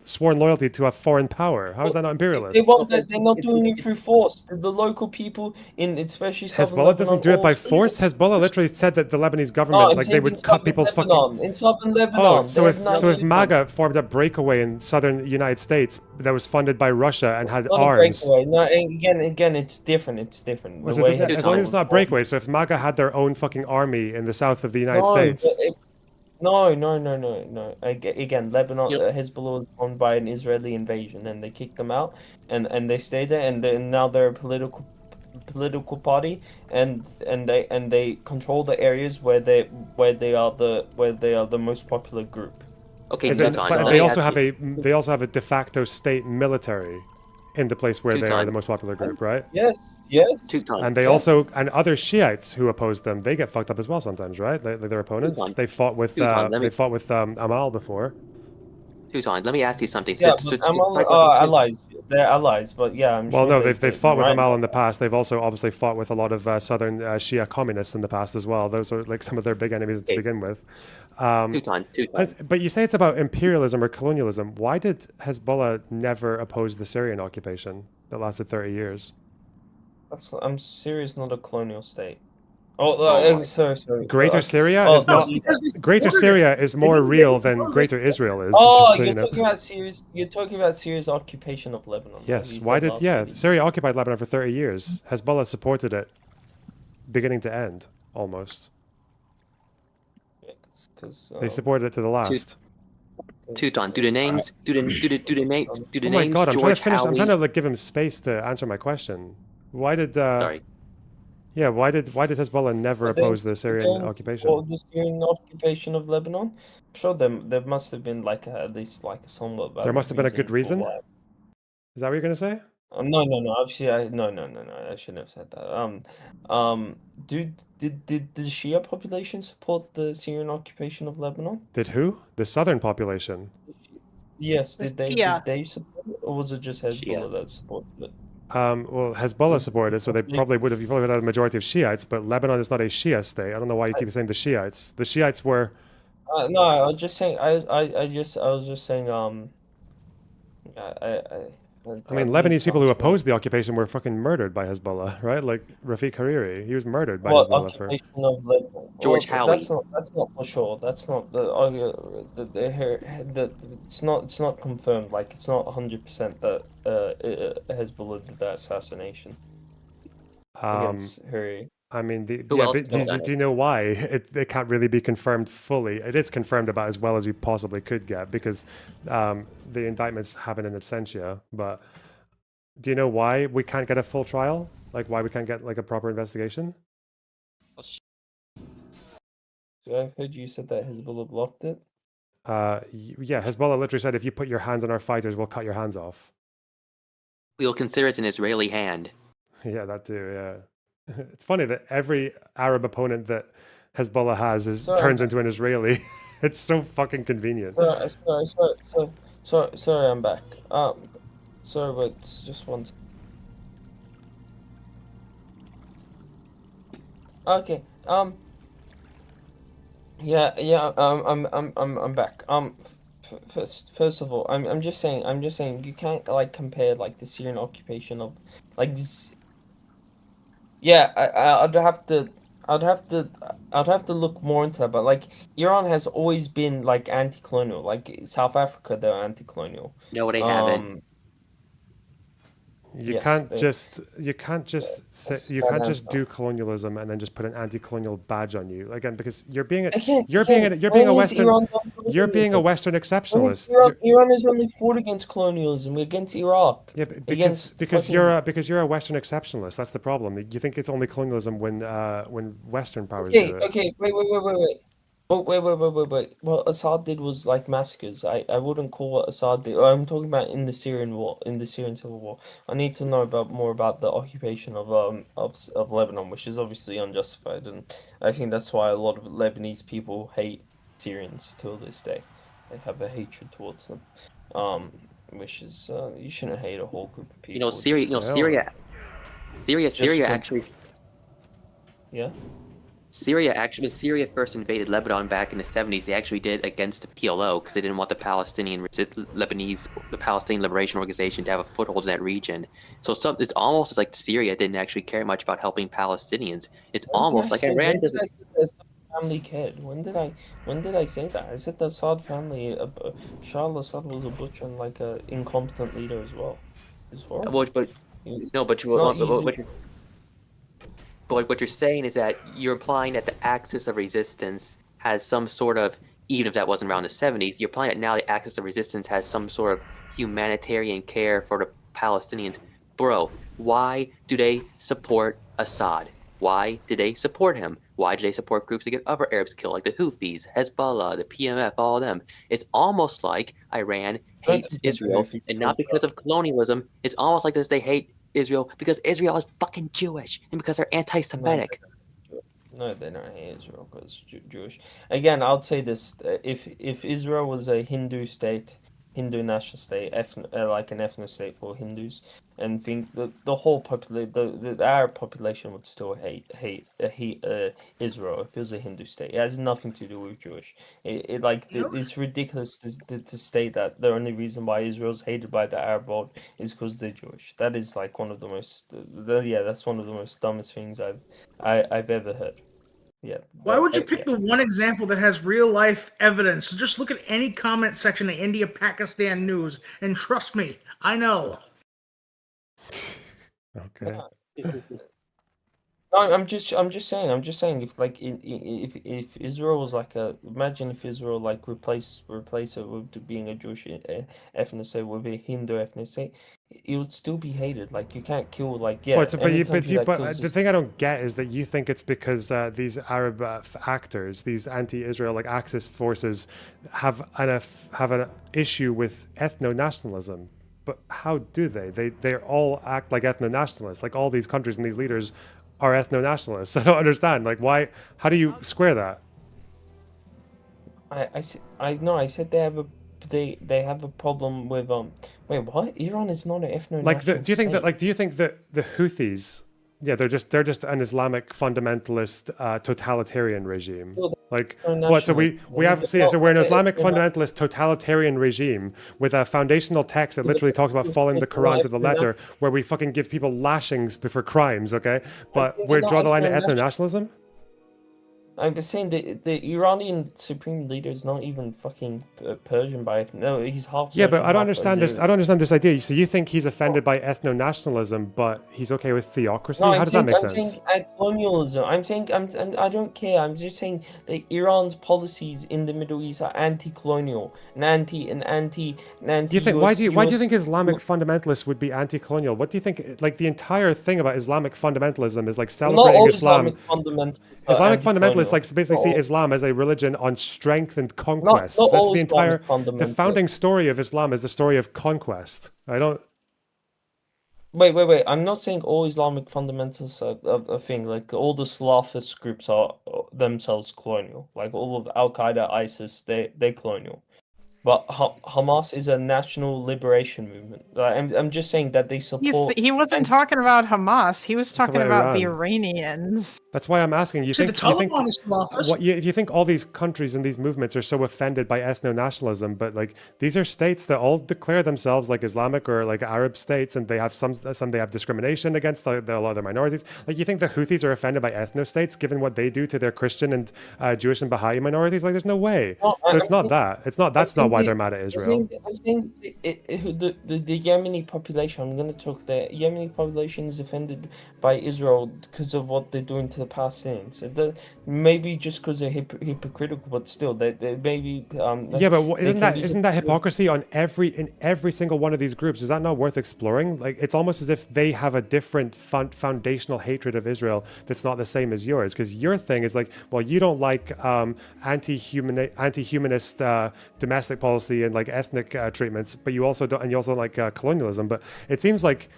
sworn loyalty to a foreign power. How is that not imperialist? They're not doing it through force. The local people especially Hezbollah doesn't do it by force. Hezbollah literally said that the Lebanese government, they would cut people's fucking. In southern Lebanon. Oh, so if MAGA formed a breakaway in southern United States that was funded by Russia and had arms. No, again, it's different. It's different. As long as it's not a breakaway. So if MAGA had their own fucking army in the south of the United States. No. Again, Lebanon, Hezbollah was owned by an Israeli invasion, and they kicked them out, and they stayed there, and now they're a political party, and they control the areas where they are the most popular group. Okay, they also have a de facto state military in the place where they are the most popular group, right? Yes. And they also, and other Shiites who oppose them, they get fucked up as well sometimes, right? Their opponents. They fought with Amal before. Teuton, let me ask you something. Yeah, Amal are allies. They're allies, but yeah, I'm sure. Well, no, they've fought with Amal in the past. They've also obviously fought with a lot of southern Shia communists in the past as well. Those are like some of their big enemies to begin with. Teuton. But you say it's about imperialism or colonialism. Why did Hezbollah never oppose the Syrian occupation that lasted 30 years? I'm serious, not a colonial state. Sorry. Greater Syria is not. Greater Syria is more real than Greater Israel is. You're talking about Syria's occupation of Lebanon. Yes. Syria occupied Lebanon for 30 years. Hezbollah supported it, beginning to end, almost. Yeah, because they supported it to the last. Teuton, do the names? Oh my God! I'm trying to finish. I'm trying to give him space to answer my question. Why did? Sorry. Yeah, why did Hezbollah never oppose the Syrian occupation? Well, the Syrian occupation of Lebanon? I'm sure there must have been at least a somewhat valid. There must have been a good reason. Is that what you're gonna say? No. Obviously, no. I shouldn't have said that. Did the Shia population support the Syrian occupation of Lebanon? Did who? The southern population. Yes. Did they support it, or was it just Hezbollah that supported it? Well, Hezbollah supported it, so you probably would have had a majority of Shiites, but Lebanon is not a Shia state. I don't know why you keep saying the Shiites. The Shiites were. No, I was just saying. I was just saying. I mean, Lebanese people who opposed the occupation were fucking murdered by Hezbollah, right? Like Rafiq Hariri, he was murdered by Hezbollah for. George Howie. That's not for sure. That's not it's not confirmed. Like, it's not 100% that Hezbollah did that assassination against Hariri. I mean, do you know why? It can't really be confirmed fully. It is confirmed about as well as we possibly could get because the indictments happen in absentia. But do you know why we can't get a full trial? Like, why we can't get a proper investigation? So I heard you said that Hezbollah blocked it. Yeah, Hezbollah literally said, if you put your hands on our fighters, we'll cut your hands off. We'll consider it an Israeli hand. Yeah, that too, yeah. It's funny that every Arab opponent that Hezbollah has turns into an Israeli. It's so fucking convenient. Sorry, I'm back. Sorry, wait, just one. Okay. Yeah. I'm back. First of all, I'm just saying, you can't like compare like the Syrian occupation of like this. Yeah, I'd have to look more into that, but like Iran has always been like anti-colonial. Like South Africa, they're anti-colonial. No, they haven't. You can't just do colonialism and then just put an anti-colonial badge on you again, because you're being a Western exceptionalist. Iran has only fought against colonialism against Iraq. Yeah, because you're a Western exceptionalist. That's the problem. You think it's only colonialism when Western powers do it. Okay, wait. Wait. What Assad did was like massacres. I wouldn't call what Assad did. I'm talking about in the Syrian war, in the Syrian civil war. I need to know more about the occupation of Lebanon, which is obviously unjustified, and I think that's why a lot of Lebanese people hate Syrians till this day. They have a hatred towards them. Which is you shouldn't hate a whole group of people. Syria actually. Yeah. Syria first invaded Lebanon back in the 70s. They actually did against the PLO because they didn't want the Palestinian Liberation Organization to have a foothold in that region. So it's almost as like Syria didn't actually care much about helping Palestinians. It's almost like Iran doesn't. Family kid. When did I say that? I said the Assad family. Bashar al-Assad was a butcher and like a incompetent leader as well. But what you're saying is that you're implying that the axis of resistance has some sort of, even if that wasn't around the 70s, you're implying that now the axis of resistance has some sort of humanitarian care for the Palestinians. Bro, why do they support Assad? Why do they support him? Why do they support groups that get other Arabs killed, like the Houthis, Hezbollah, the PMF, all of them? It's almost like Iran hates Israel, and not because of colonialism. It's almost like they hate Israel because Israel is fucking Jewish and because they're anti-Semitic. No, they don't hate Israel because Jewish. Again, I'll say this: if Israel was a Hindu state, Hindu national state, like an ethnic state for Hindus, and think the whole the Arab population would still hate Israel if it was a Hindu state. It has nothing to do with Jewish. It's ridiculous to state that the only reason why Israel is hated by the Arab world is because they're Jewish. That is like one of the most that's one of the most dumbest things I've ever heard. Yeah. Why would you pick the one example that has real life evidence? Just look at any comment section of India-Pakistan news, and trust me, I know. Okay. No, I'm just saying if Israel was like imagine if Israel like replace it with being a Jewish ethnic state with a Hindu ethnic state, it would still be hated. Like you can't kill but the thing I don't get is that you think it's because these Arab actors, these anti-Israel like Axis forces, have an issue with ethno-nationalism. But how do they? They all act like ethno-nationalists. Like all these countries and these leaders are ethno-nationalists. I don't understand. Like why? How do you square that? I said they have a problem with Wait, what? Iran is not an ethno-national do you think that the Houthis? Yeah, they're just an Islamic fundamentalist totalitarian regime. Like what? So we're an Islamic fundamentalist totalitarian regime with a foundational text that literally talks about following the Quran to the letter, where we fucking give people lashings for crimes. Okay, but we draw the line at ethno-nationalism. I'm just saying the Iranian supreme leader is not even fucking Persian no, he's half. Yeah, Persian, but I don't understand this. I don't understand this idea. So you think he's offended by ethno-nationalism, but he's okay with theocracy? How does that make sense? I'm saying colonialism. I don't care. I'm just saying that Iran's policies in the Middle East are anti-colonial and anti. You think why do you think Islamic fundamentalists would be anti-colonial? What do you think? Like the entire thing about Islamic fundamentalism is like celebrating Islam. Islamic fundamentalists like basically see Islam as a religion on strength and conquest. That's the entire the founding story of Islam is the story of conquest. I don't. Wait. I'm not saying all Islamic fundamentalists are a thing. Like all the Salafist groups are themselves colonial. Like all of Al Qaeda, ISIS, they're colonial. But Hamas is a national liberation movement. I'm just saying that they support. He wasn't talking about Hamas. He was talking about the Iran. Iranians. That's why I'm asking. If you think all these countries and these movements are so offended by ethno-nationalism, but like these are states that all declare themselves like Islamic or like Arab states, and they have some they have discrimination against a lot of their minorities. Like you think the Houthis are offended by ethno-states given what they do to their Christian and Jewish and Baha'i minorities? Like there's no way. So it's not that. It's not. That's not why they're mad at Israel. I'm saying the Yemeni population. I'm going to talk. The Yemeni population is offended by Israel because of what they're doing to the Palestinians. Maybe just because they're hypocritical, but still, they maybe. Yeah, but isn't that hypocrisy in every single one of these groups? Is that not worth exploring? Like it's almost as if they have a different foundational hatred of Israel that's not the same as yours. Because your thing is like, well, you don't like anti-humanist domestic policy and like ethnic treatments, but you also don't, and you also like colonialism. But it seems like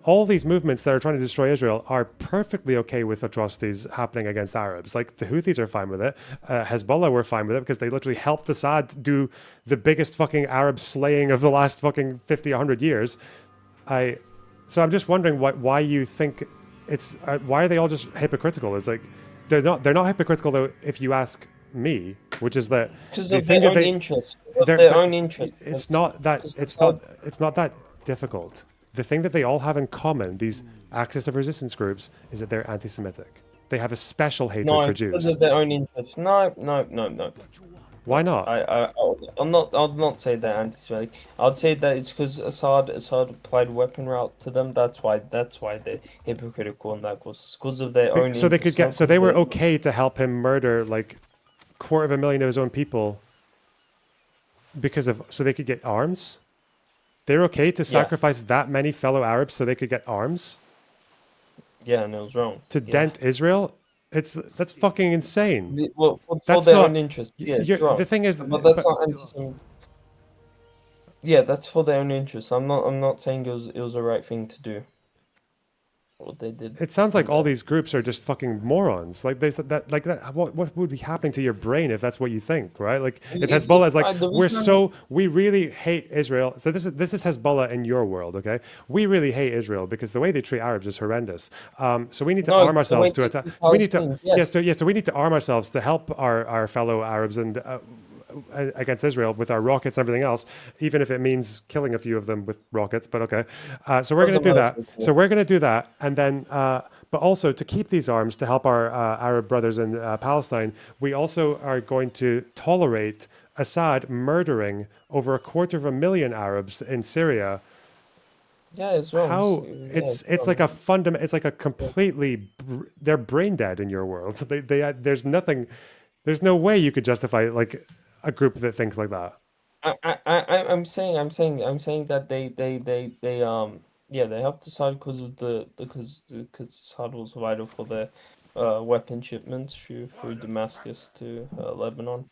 all these movements that are trying to destroy Israel are perfectly okay with atrocities happening against Arabs. Like the Houthis are fine with it. Hezbollah were fine with it because they literally helped Assad do the biggest fucking Arab slaying of the last fucking 50, 100 years. So I'm just wondering why you think it's why are they all just hypocritical? It's like they're not hypocritical though if you ask me, which is that because of their own interest. It's not that difficult. The thing that they all have in common, these axis of resistance groups, is that they're anti-Semitic. They have a special hatred for Jews. Because of their own interest. No. Why not? I'll not say they're anti-Semitic. I'd say that it's because Assad applied weapon route to them. That's why they're hypocritical in that cause. It's because of their own. So they were okay to help him murder like 250,000 of his own people so they could get arms. They're okay to sacrifice that many fellow Arabs so they could get arms. Yeah, and it was wrong. To dent Israel, that's fucking insane. That's for their own interest. Yeah, it's wrong. The thing is, but that's not anti-Semitic. Yeah, that's for their own interest. I'm not saying it was the right thing to do. What they did. It sounds like all these groups are just fucking morons. Like they said that, like that. What would be happening to your brain if that's what you think, right? Like if Hezbollah is like, we really hate Israel. So this is Hezbollah in your world, okay? We really hate Israel because the way they treat Arabs is horrendous. So we need to arm ourselves to attack. So we need to So we need to arm ourselves to help our fellow Arabs and. Against Israel with our rockets and everything else, even if it means killing a few of them with rockets, but okay. So we're going to do that. And then, but also to keep these arms to help our Arab brothers in Palestine, we also are going to tolerate Assad murdering over 250,000 Arabs in Syria. Yeah, it's wrong. How it's like a fundamental, it's like a completely, they're brain dead in your world. There's no way you could justify like a group that thinks like that. I'm saying that they helped Assad because Assad was vital for their weapon shipments through Damascus to Lebanon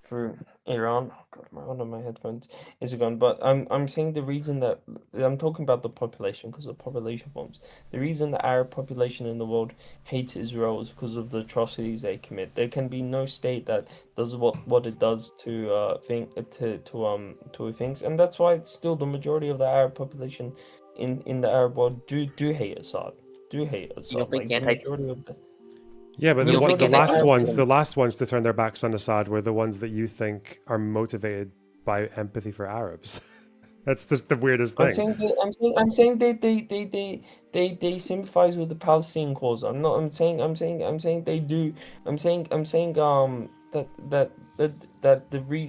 through Iran. Oh God, one of my headphones is gone. But I'm saying the reason that I'm talking about the population because of population bombs. The reason the Arab population in the world hates Israel is because of the atrocities they commit. There can be no state that does what it does to things, and that's why it's still the majority of the Arab population in the Arab world do hate Assad. Do hate Assad. You don't think Yeah, but the last ones to turn their backs on Assad were the ones that you think are motivated by empathy for Arabs. That's just the weirdest thing. I'm saying they sympathize with the Palestinian cause. I'm saying they do. I'm saying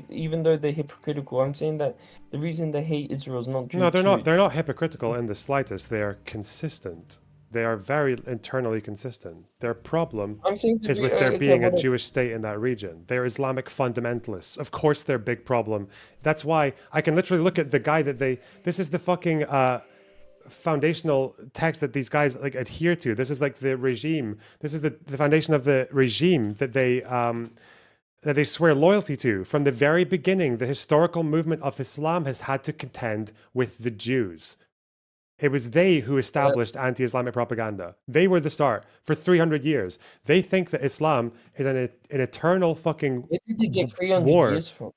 even though they're hypocritical, I'm saying that the reason they hate Israel is not. No, they're not. They're not hypocritical in the slightest. They are consistent. They are very internally consistent. Their problem is with there being a Jewish state in that region. They're Islamic fundamentalists. Of course, their big problem. That's why I can literally look at the guy that this is the fucking foundational text that these guys like adhere to. This is like the regime. This is the foundation of the regime that they swear loyalty to. From the very beginning, the historical movement of Islam has had to contend with the Jews. It was they who established anti-Islamic propaganda. They were the start for 300 years. They think that Islam is an eternal fucking Where did they get 300 war. years from?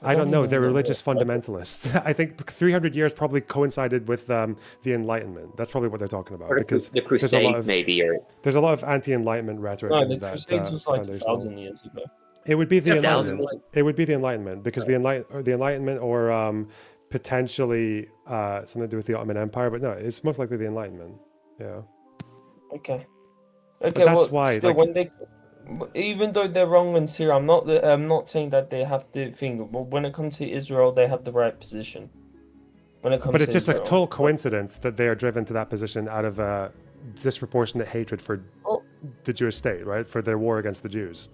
I don't know. They're even know religious where- fundamentalists. I think 300 years probably coincided with the Enlightenment. That's probably what they're talking about. Or Because the there's a lot Crusade, of maybe, or there's a lot of anti-Enlightenment rhetoric No, in the that. Crusades was like foundational. 1,000 years ago. It would be the Yeah, Enlightenment. 1,000. It would be the Enlightenment because the Enlightenment or potentially something to do with the Ottoman Empire, but no, it's most likely the Enlightenment. Yeah. Okay. But Okay. that's Well, why, still, like- when they, even though they're wrong in Syria, I'm not saying that they have the thing. But when it comes to Israel, they have the right position. When it comes But to it's just a Israel. total coincidence that they are driven to that position out of disproportionate hatred for Oh. the Jewish state, right? For their war against the Jews.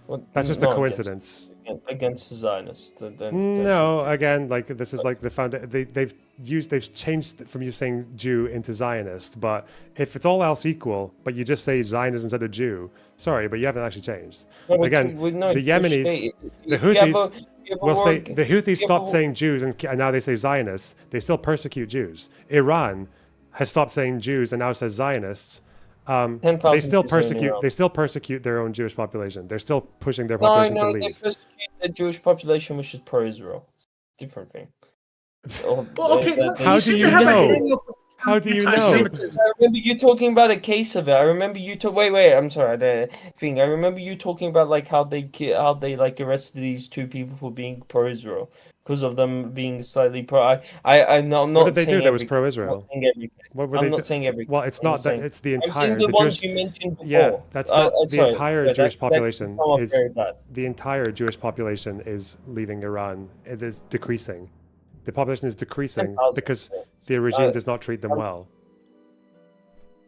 Well, That's just not a coincidence. against the Zionists. No, again, like this is like the they've changed from you saying Jew into Zionist, but if it's all else equal, but you just say Zionist instead of Jew, sorry, but you haven't actually changed. Again, the Yemenis, the Houthis will say the Houthis stopped saying Jews and now they say Zionists. They still persecute Jews. Iran has stopped saying Jews and now says Zionists. They still persecute their own Jewish population. They're still pushing their population to they leave. persecute the Jewish population, which is pro-Israel. Different thing. Well, okay, How do seem you to have a know? hang up How do you know? anti-Semitism. I remember you talking about a case of it. I remember you wait. I'm sorry. The thing. I remember you talking about like how they like arrested these two people for being pro-Israel because of them being slightly pro. I'm not. What did they do saying that was every- pro-Israel? I'm not saying every case. What were I'm they not do- saying every. Well, it's I'm not just that. saying- It's the I'm entire saying the ones Jewish. you mentioned before. Yeah, that's not the sorry, entire yeah, Jewish that population come off is very bad. the entire Jewish population is leaving Iran. It is decreasing. The population is decreasing 10,000, because yeah. the regime does not treat them well.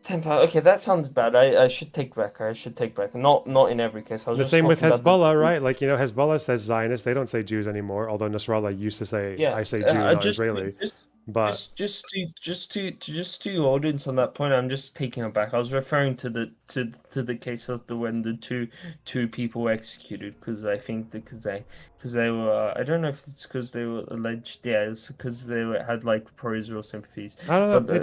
10,000. Okay, that sounds bad. I should take back. Not in every case. I was The just same with talking about Hezbollah, right? Like, Hezbollah says Zionists. They don't say Jews anymore. Although Nasrallah used to say, Yeah, "I say Jew, not Israeli." But just to your audience on that point, I'm just taking it back. I was referring to the case of when the two people were executed because I think because they were I don't know if it's because they were alleged. Yeah, it's because they had like pro-Israel sympathies. I don't know. But,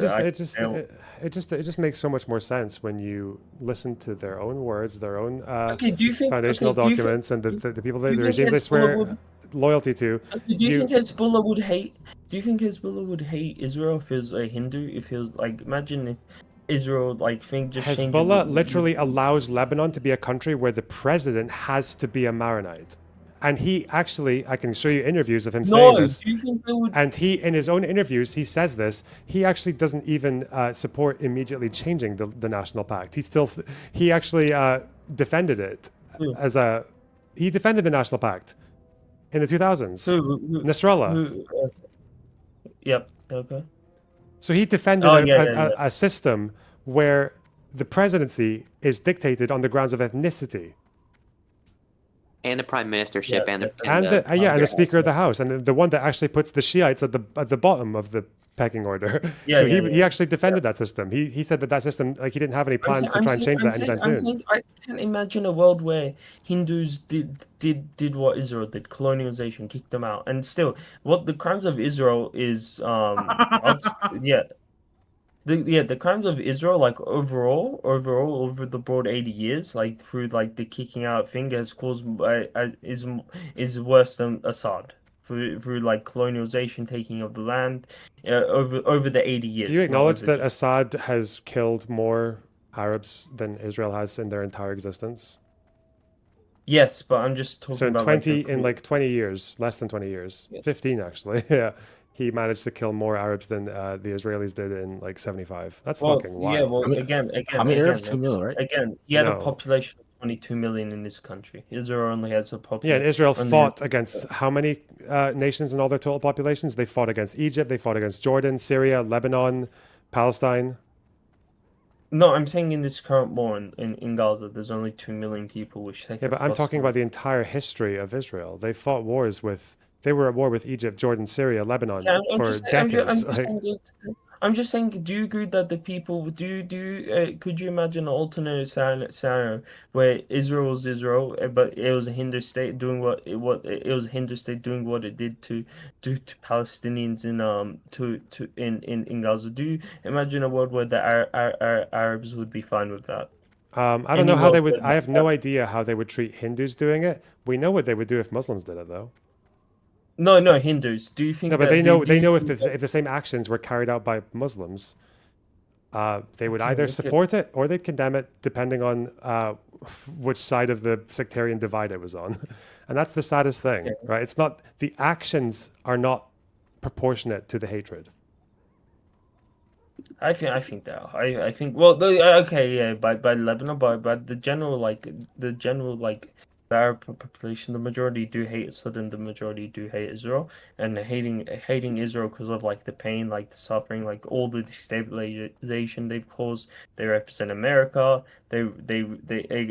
It just makes so much more sense when you listen to their own words, their own Okay, do you think foundational okay, do you thi- documents, and the people do that you the think regime they Hezbollah swear would- loyalty to. Do you think Hezbollah would hate? Do you think Hezbollah would hate Israel if it was a Hindu? If it was like, imagine if Israel like think just changed Hezbollah it- literally allows Lebanon to be a country where the president has to be a Maronite. And he actually, I can show you interviews of him saying No, this. do you think they would? And he, in his own interviews, he says this. He actually doesn't even support immediately changing the national pact. He actually defended it as a. He defended the national pact in the 2000s. Who- Nasrallah. Yep. Okay. So he defended a system where the presidency is dictated on the grounds of ethnicity. And the prime ministership Yeah, and the And the Speaker of the House, and the one that actually puts the Shiites at the bottom of the pecking order. Yeah, So yeah, he actually defended that system. He said that system, like, he didn't have any plans to try and change that anytime soon. I can't imagine a world where Hindus did what Israel did, colonialization, kicked them out, and still, what the crimes of Israel is, the crimes of Israel, like overall over the broad 80 years, like through like the kicking out thing, has caused is worse than Assad. Through like colonialization, taking of the land, over the 80 years. Do you acknowledge not over that Assad has killed more Arabs than Israel has in their entire existence? Yes, but I'm just talking So in about 20 years, less than 20 years, 15 actually, yeah, he managed to kill more Arabs than the Israelis did in like 75. That's fucking wild. Yeah, well, again, How many Arabs? 2 million, right? Again, he had No. a population of 22 million in this country. Israel only has a Yeah, population. and Israel fought against how many nations in all their total populations? They fought against Egypt, they fought against Jordan, Syria, Lebanon, Palestine. No, I'm saying in this current war in Gaza, there's only 2 million people, which they Yeah, but I'm talking about the entire history of Israel. They fought wars with. They were at war with Egypt, Jordan, Syria, Lebanon for decades. I'm just saying, do you agree that the people could you imagine an alternate scenario where Israel was Israel, but it was a Hindu state doing what it was a Hindu state doing what it did to Palestinians in Gaza? Do you imagine a world where the Arabs would be fine with that? I don't know how they would. I have no idea how they would treat Hindus doing it. We know what they would do if Muslims did it, though. No, Hindus. Do you think? No, but they know if the same actions were carried out by Muslims, they would either support it or they'd condemn it, depending on which side of the sectarian divide it was on. And that's the saddest thing, right? It's not, the actions are not proportionate to the hatred. I think that I think by Lebanon, but the general the Arab population, the majority do hate Assad, the majority do hate Israel, and hating Israel because of like the pain, like the suffering, like all the destabilization they've caused. They represent America. They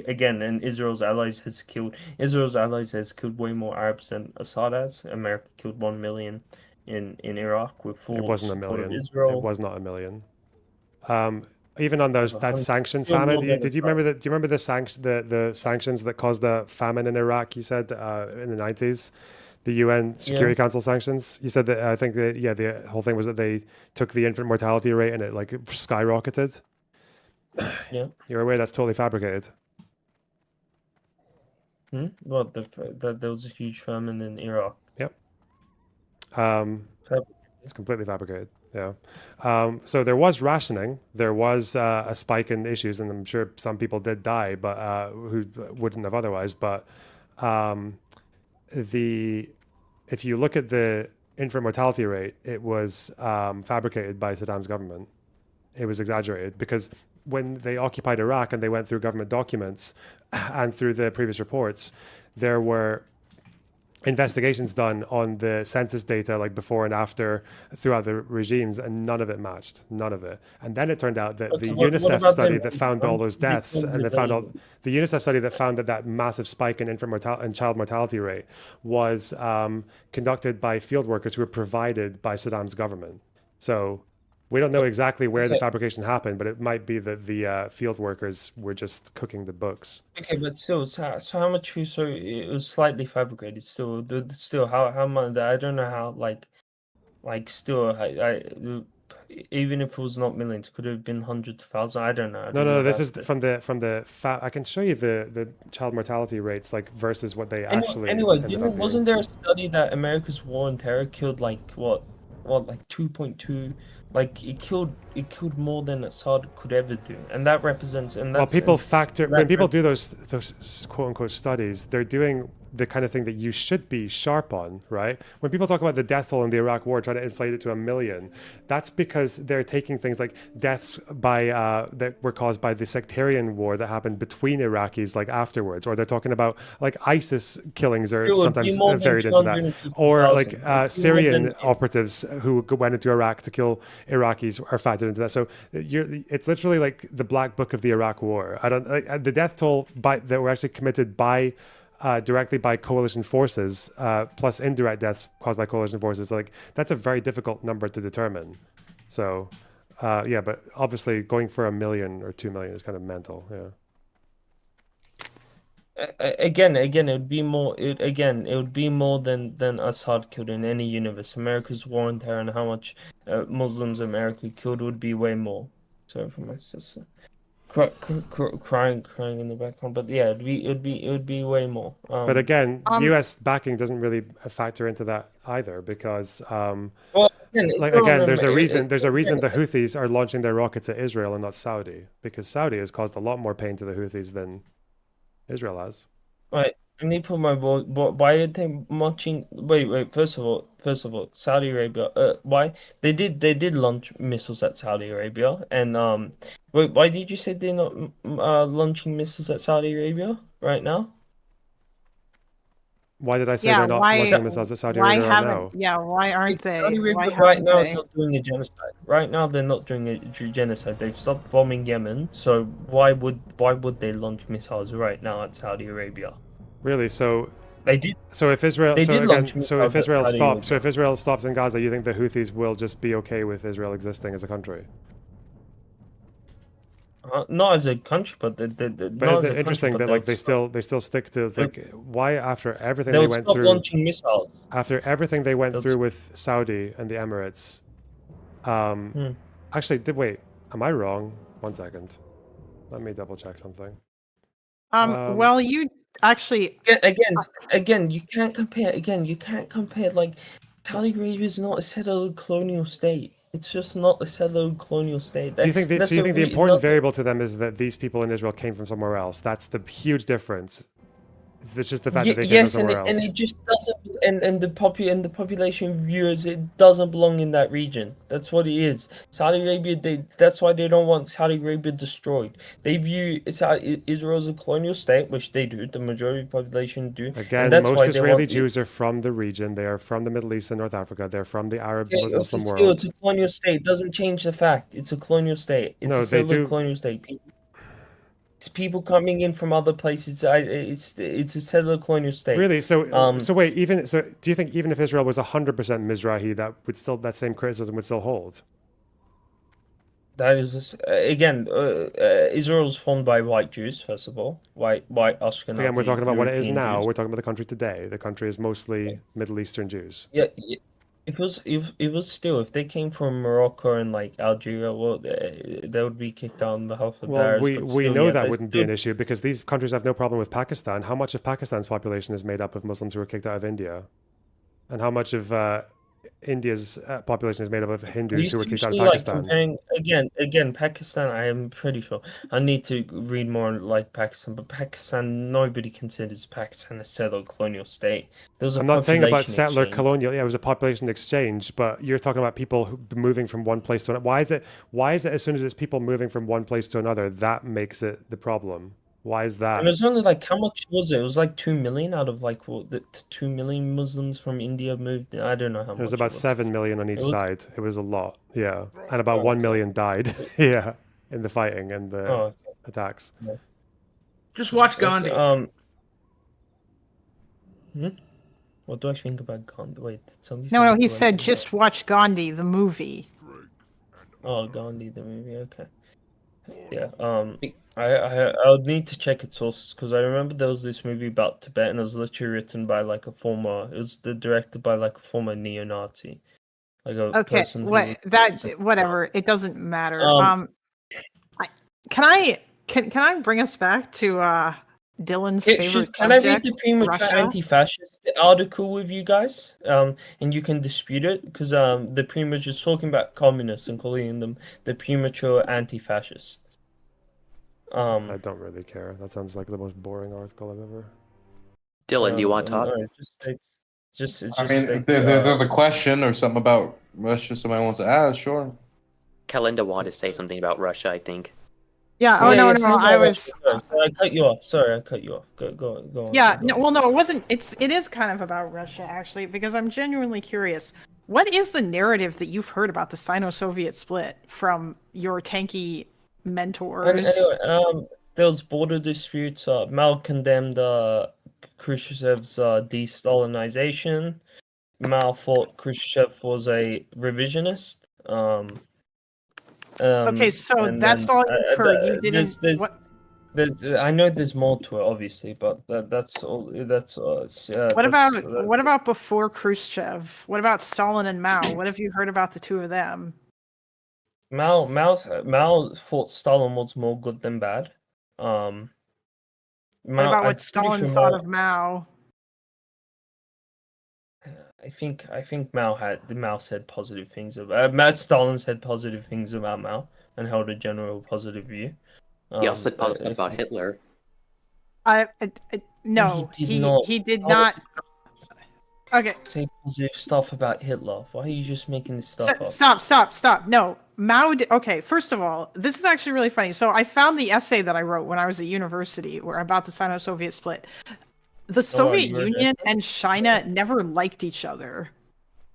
again, and Israel's allies has killed way more Arabs than Assad has. America killed 1 million in Iraq with full It wasn't a support of million. Israel. It was not a million. Even on that sanction famine, do you remember the sanctions that caused the famine in Iraq? You said in the 90s, the UN Security Council sanctions. You said that I think that the whole thing was that they took the infant mortality rate and it like skyrocketed. Yeah, you're aware that's totally fabricated. Well, that there was a huge famine in Iraq. Yep. It's completely fabricated. Yeah. So there was rationing. There was a spike in issues, and I'm sure some people did die, but who wouldn't have otherwise. But if you look at the infant mortality rate, it was fabricated by Saddam's government. It was exaggerated because when they occupied Iraq and they went through government documents and through the previous reports, there were investigations done on the census data, like before and after, throughout the regimes, and none of it matched. None of it. And then it turned out that the UNICEF study that found all those deaths, and they found the UNICEF study that found that massive spike in infant and child mortality rate was conducted by field workers who were provided by Saddam's government. So we don't know exactly where the fabrication happened, but it might be that the field workers were just cooking the books. Okay, but still, so how much? So it was slightly fabricated. Still how much? I don't know how. Still, even if it was not millions, could have been hundreds of thousands. I don't know. No. This is from the I can show you the child mortality rates, like versus what they actually. Anyway, wasn't there a study that America's war on terror killed like 2.2? Like it killed more than Assad could ever do, and that represents. And that's, when people do those quote unquote studies, they're doing the kind of thing that you should be sharp on, right? When people talk about the death toll in the Iraq war, trying to inflate it to 1 million, that's because they're taking things like deaths that were caused by the sectarian war that happened between Iraqis, like afterwards, or they're talking about like ISIS killings are sometimes varied into that, or like Syrian operatives who went into Iraq to kill Iraqis are factored into that. So it's literally like the black book of the Iraq war. The death toll that were actually committed directly by coalition forces, plus indirect deaths caused by coalition forces, like that's a very difficult number to determine. So, but obviously going for 1 million or 2 million is kind of mental. Yeah. Again, it would be more. It would be more than Assad killed in any universe. America's war on terror and how much Muslims America killed would be way more. Sorry for my sister. Crying in the background, but yeah, it would be way more. But again, U.S. backing doesn't really factor into that either, because there's a reason the Houthis are launching their rockets at Israel and not Saudi, because Saudi has caused a lot more pain to the Houthis than Israel has. Right. I need to put my vote. Why are they launching? Wait. First of all, Saudi Arabia. Why they did launch missiles at Saudi Arabia, and wait. Why did you say they're not launching missiles at Saudi Arabia right now? Why did I say they're not launching missiles at Saudi Arabia right now? Yeah, why aren't they? Saudi Arabia right now is not doing a genocide. Right now, they're not doing a genocide. They've stopped bombing Yemen. So why would they launch missiles right now at Saudi Arabia? Really? So They did. So if Israel, They so did launch again, so if missiles Israel at Saudi stops, so Arabia. if Israel stops in Gaza, you think the Houthis will just be okay with Israel existing as a country? Not as a country, but But isn't it interesting that like they still stick to like why after everything they they'll went stop through, launching missiles. after everything they went They'll through with Saudi and the Emirates, Hmm. actually wait, am I wrong? 1 second, let me double check something. Well, you actually Again, you can't compare. Again, you can't compare. Like, Saudi Arabia is not a settled colonial state. It's just not a settled colonial state. Do you think the important variable to them is that these people in Israel came from somewhere else? That's the huge difference. It's just the fact that they came from somewhere else. And it just doesn't. And the population views it doesn't belong in that region. That's what it is. Saudi Arabia. That's why they don't want Saudi Arabia destroyed. They view Israel as a colonial state, which they do. The majority of the population do. Again, most Israeli Jews are from the region. They are from the Middle East and North Africa. They're from the Arab Muslim world. Still, it's a colonial state. It doesn't change the fact. It's a colonial state. It's No, they do. Colonial state. It's people coming in from other places. It's a settler colonial state. Really? So wait. Do you think even if Israel was 100% Mizrahi, that same criticism would still hold? That is again, Israel is formed by white Jews. First of all, white Ashkenazi. Again, we're talking about what it is European now. Jews. We're talking about the country today. The country is mostly Middle Eastern Jews. Yeah. If they came from Morocco and like Algeria, well, they would be kicked out on behalf of theirs. We know that wouldn't be an issue because these countries have no problem with Pakistan. How much of Pakistan's population is made up of Muslims who were kicked out of India? And how much of India's population is made up of Hindus who were kicked out of Pakistan? Again, Pakistan, I am pretty sure. I need to read more like Pakistan, but Pakistan, nobody considers Pakistan a settled colonial state. I'm not saying about settler colonial. Yeah, it was a population exchange, but you're talking about people moving from one place to another. Why is it as soon as it's people moving from one place to another, that makes it the problem? Why is that? And it was only like, how much was it? It was like 2 million out of like the 2 million Muslims from India moved. I don't know how much. It was about 7 million on each side. It was a lot, yeah. And about 1 million died, yeah, in the fighting and the attacks. Yeah. Just watch Gandhi. What do I think about Gandhi? Wait, no, he said just watch Gandhi, the movie. Oh, Gandhi, the movie. Okay. Yeah. I would need to check its sources because I remember there was this movie about Tibet and it was literally written by like a former. It was directed by like a former neo-Nazi, like a person. Whatever. It doesn't matter. Can I bring us back to Dylan's favorite Can I read subject, the premature Russia? anti-fascist article with you guys? And you can dispute it because the premature is talking about communists and calling them the premature anti-fascists. I don't really care. That sounds like the most boring article I've ever. Dylan, do you want to talk? There's a question or something about Russia somebody wants to ask, sure. Kalinda wanted to say something about Russia, I think. Yeah. Oh no. I was. I cut you off. Sorry, I cut you off. Go on. Yeah. No. Well, no. It wasn't. It is kind of about Russia actually, because I'm genuinely curious. What is the narrative that you've heard about the Sino-Soviet split from your tanky mentors? Anyway, there was border disputes. Mao condemned Khrushchev's de-Stalinization. Mao thought Khrushchev was a revisionist. Okay, so that's all you've heard. You didn't. I know there's more to it, obviously, but that's all. What about before Khrushchev? What about Stalin and Mao? What have you heard about the two of them? Mao thought Stalin was more good than bad. What about what Stalin thought of Mao? I think Mao said positive things about Stalin said positive things about Mao and held a general positive view. He also said positive about Hitler. No, he did not. Okay. Say positive stuff about Hitler. Why are you just making this stuff up? Stop. No, Mao. Okay, first of all, this is actually really funny. So I found the essay that I wrote when I was at university about the Sino-Soviet split. The Soviet Union and China never liked each other.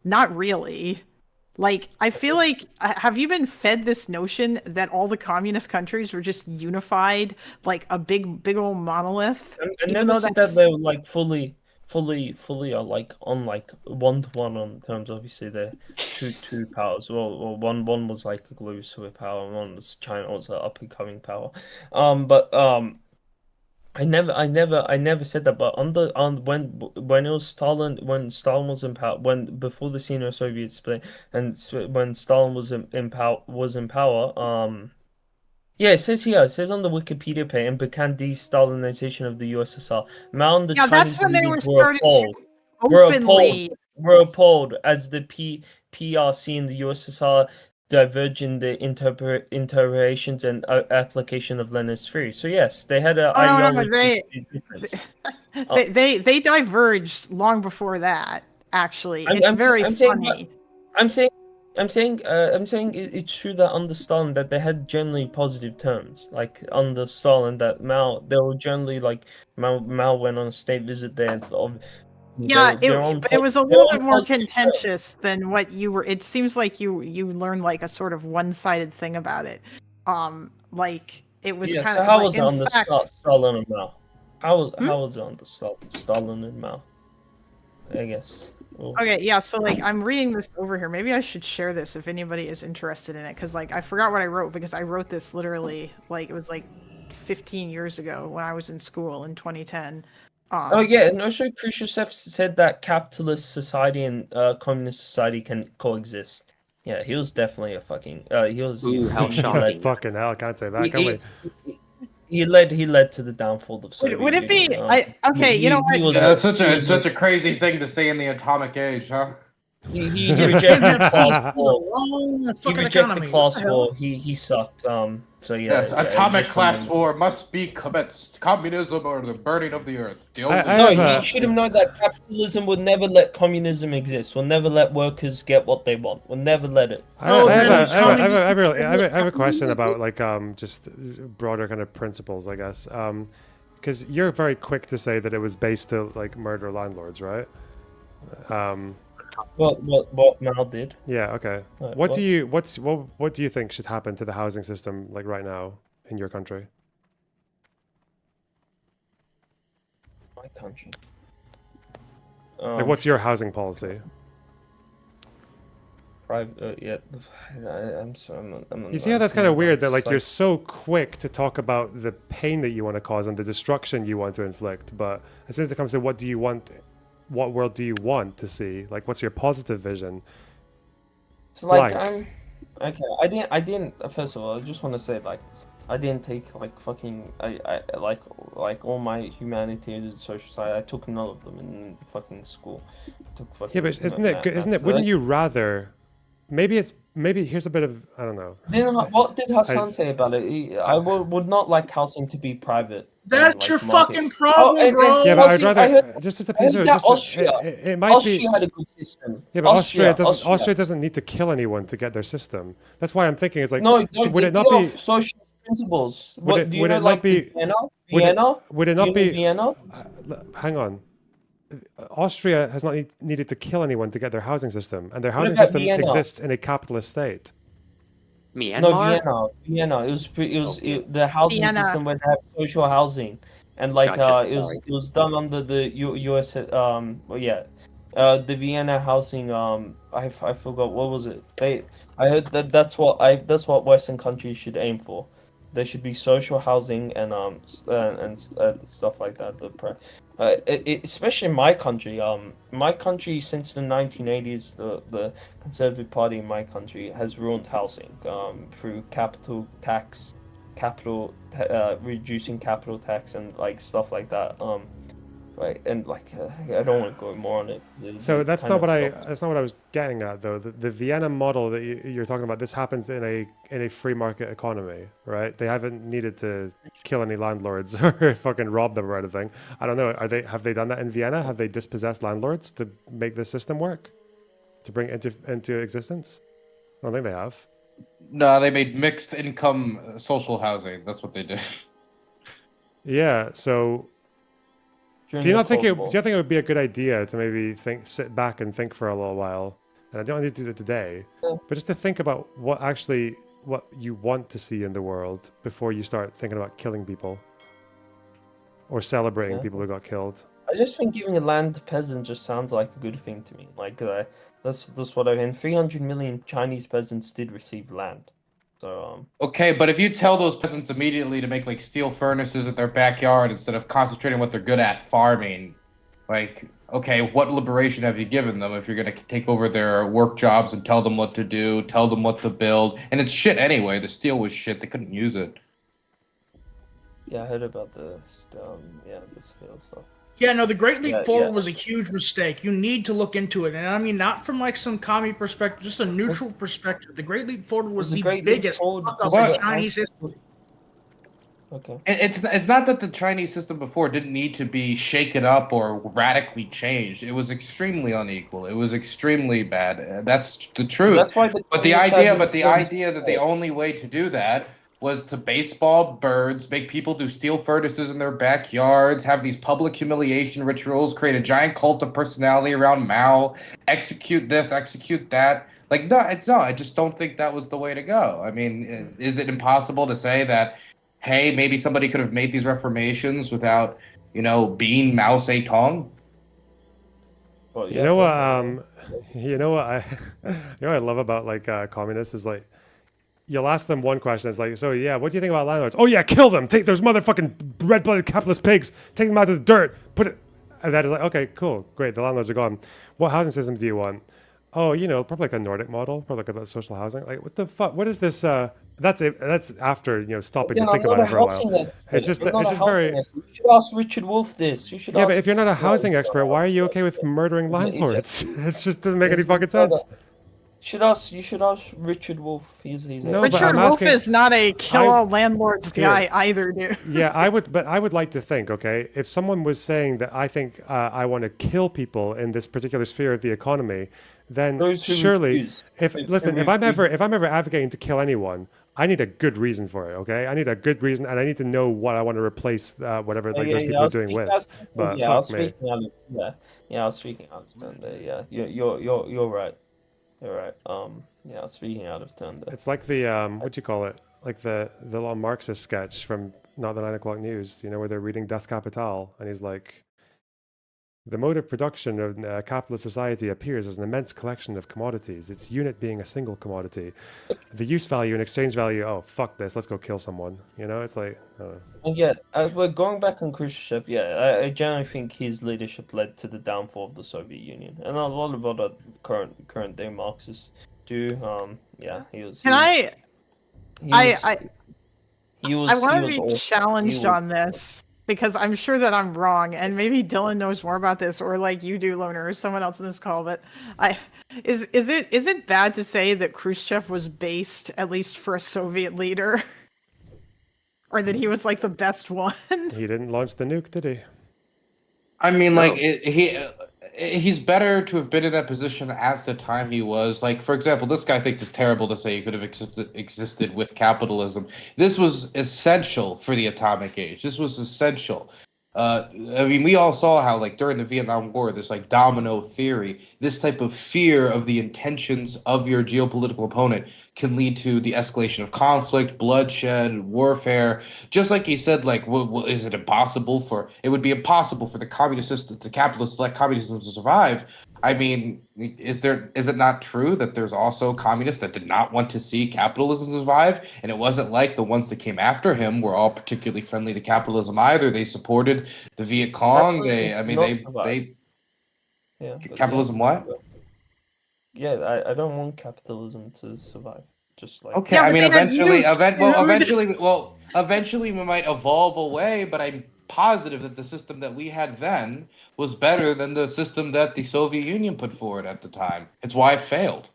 Not really. Like, I feel like, have you been fed this notion that all the communist countries were just unified, like a big old monolith? I never said that they were like fully fully are like on like 1-to-1 on terms. Obviously, they're two powers. Well, one was like a global superpower, and one was China was an up and coming power. I never said that. But when it was Stalin, when Stalin was in power, before the Sino-Soviet split, and when Stalin was in power, yeah, it says here. It says on the Wikipedia page, and began de-Stalinization of the USSR. Mao and the Chinese that's when they were leaders starting to were openly. appalled as the PRC and the USSR diverge in the interpretations and application of Lenin's theory. So yes, they had an ideology difference. They diverged long before that. Actually, it's very funny. I'm saying it's true that under Stalin that they had generally positive terms. Like under Stalin, that they were generally like Mao went on a state visit there. Yeah, it was a little bit more contentious than what you were. It seems like you learned like a sort of one-sided thing about it. Like it was kind of. How was it on the Stalin and Mao? How was it on the Stalin and Mao? I guess. Okay, yeah. So like I'm reading this over here. Maybe I should share this if anybody is interested in it, because like I forgot what I wrote because I wrote this literally like it was like 15 years ago when I was in school in 2010. Oh yeah, and also Khrushchev said that capitalist society and communist society can coexist. Yeah, he was definitely a fucking. He was. Ooh, how shocking! Fucking hell, I can't say that. Can we? He led to the downfall of Soviet Would it be? Union. Okay, you know what? Yeah, that's such a crazy thing to say in the atomic age, huh? He rejected class war. He rejected class war. He sucked. So yeah. Yes, atomic class war must be commenced. Communism or the burning of the earth. He should have known that capitalism would never let communism exist. We'll never let workers get what they want. We'll never let it. I have a question about like just broader kind of principles, I guess. Because you're very quick to say that it was based to like murder landlords, right? What Mao did? Yeah. Okay. What do you think should happen to the housing system like right now in your country? My country. Like, what's your housing policy? Yeah. I'm sorry. You see how that's kind of weird that like you're so quick to talk about the pain that you want to cause and the destruction you want to inflict, but as soon as it comes to what do you want? What world do you want to see? Like, what's your positive vision? So, like, I didn't. First of all, I just want to say, like, I didn't take like fucking. I like all my humanities and social science. I took none of them in fucking school. Yeah, but isn't it good? Isn't it? Wouldn't you rather? Maybe here's a bit of I don't know. What did Hasan say about it? I would not like housing to be private. That's your fucking problem, bro. Yeah, but I'd rather just as a piece of Austria. It might Austria had a good system. Yeah, but Austria doesn't need to kill anyone to get their system. That's why I'm thinking it's like would it not be social principles? Would it not be Vienna? Would it not be Vienna? Hang on. Austria has not needed to kill anyone to get their housing system, and their housing system exists in a capitalist state. Myanmar? No, Vienna. It was the housing system where they have social housing, and like it was done under the U.S. The Vienna housing. I forgot what was it. I heard that's what Western countries should aim for. There should be social housing and stuff like that. Especially in my country. My country since the 1980s, the Conservative Party in my country has ruined housing through reducing capital tax and like stuff like that. Right, and like I don't want to go more on it. So that's not what I was getting at though. The Vienna model that you're talking about, this happens in a free market economy, right? They haven't needed to kill any landlords or fucking rob them or anything. I don't know. Have they done that in Vienna? Have they dispossessed landlords to make the system work, to bring it into existence? I don't think they have. No, they made mixed income social housing. That's what they did. Yeah. So. Do you think it would be a good idea to maybe sit back and think for a little while? And I don't need to do it today, but just to think about what you want to see in the world before you start thinking about killing people or celebrating people who got killed. I just think giving land to peasants just sounds like a good thing to me. Like that's what I mean. 300 million Chinese peasants did receive land. So Okay, but if you tell those peasants immediately to make like steel furnaces in their backyard instead of concentrating on what they're good at, farming, like, okay, what liberation have you given them if you're gonna take over their work jobs and tell them what to do, tell them what to build, and it's shit anyway. The steel was shit; they couldn't use it. yeah, I heard about the steel stuff. Yeah, no, the Great Leap Forward was a huge mistake. You need to look into it. And I mean, not from like some commie perspective, just a neutral perspective. The Great Leap Forward was the biggest fuck up in Chinese history. Okay. It's not that the Chinese system before didn't need to be shaken up or radically changed. It was extremely unequal. It was extremely bad. That's the truth. That's why the idea that the only way to do that was to baseball birds, make people do steel furnaces in their backyards, have these public humiliation rituals, create a giant cult of personality around Mao, execute this, execute that. Like, no, I just don't think that was the way to go. I mean, is it impossible to say that, hey, maybe somebody could have made these reformations without, being Mao Zedong? Well, yeah, you know what I love about like communists is like, you'll ask them one question. It's like, so yeah, what do you think about landlords? Oh yeah, kill them. Take those motherfucking red-blooded capitalist pigs. Take them out of the dirt. Put it. And that is like, okay, cool, great. The landlords are gone. What housing systems do you want? Oh, probably like a Nordic model, probably like a social housing. Like, what the fuck? What is this? That's after stopping to think about it for a while. It's just very. You should ask Richard Wolff this. You should. Yeah, but if you're not a housing expert, why are you okay with murdering landlords? It just doesn't make any fucking sense. You should ask Richard Wolff. Richard Wolff is not a kill all landlords guy either, dude. Yeah, I would like to think, okay, if someone was saying that I think I want to kill people in this particular sphere of the economy, then surely, if I'm ever advocating to kill anyone, I need a good reason for it, okay? I need a good reason, and I need to know what I want to replace whatever those people are doing with. But fuck me. I was speaking out of turn there. Yeah, you're right. You're right. Speaking out of turn there. It's like the what do you call it? Like the little Marxist sketch from Not the 9 O'Clock News. Where they're reading Das Kapital, and he's like, the mode of production of capitalist society appears as an immense collection of commodities, its unit being a single commodity. The use value and exchange value, oh, fuck this, let's go kill someone. It's like... Yeah, we're going back on Khrushchev, I generally think his leadership led to the downfall of the Soviet Union. And a lot of other current day Marxists do. He was... I want to be challenged on this, because I'm sure that I'm wrong, and maybe Dylan knows more about this, or like you do, Loner, or someone else in this call. But is it bad to say that Khrushchev was based, at least for a Soviet leader, or that he was like the best one? He didn't launch the nuke, did he? I mean, like he's better to have been in that position at the time he was. Like, for example, this guy thinks it's terrible to say he could have existed with capitalism. This was essential for the atomic age. This was essential. I mean, we all saw how, like, during the Vietnam War, this, like, domino theory, this type of fear of the intentions of your geopolitical opponent can lead to the escalation of conflict, bloodshed, warfare. Just like he said, like, is it impossible it would be impossible for the communist system, the capitalist select communism to survive. I mean, is it not true that there's also communists that did not want to see capitalism survive? And it wasn't like the ones that came after him were all particularly friendly to capitalism either. They supported the Viet Cong. Capitalism what? Yeah, I don't want capitalism to survive. Just like okay, I mean, eventually we might evolve away, but I'm positive that the system that we had then was better than the system that the Soviet Union put forward at the time. It's why it failed.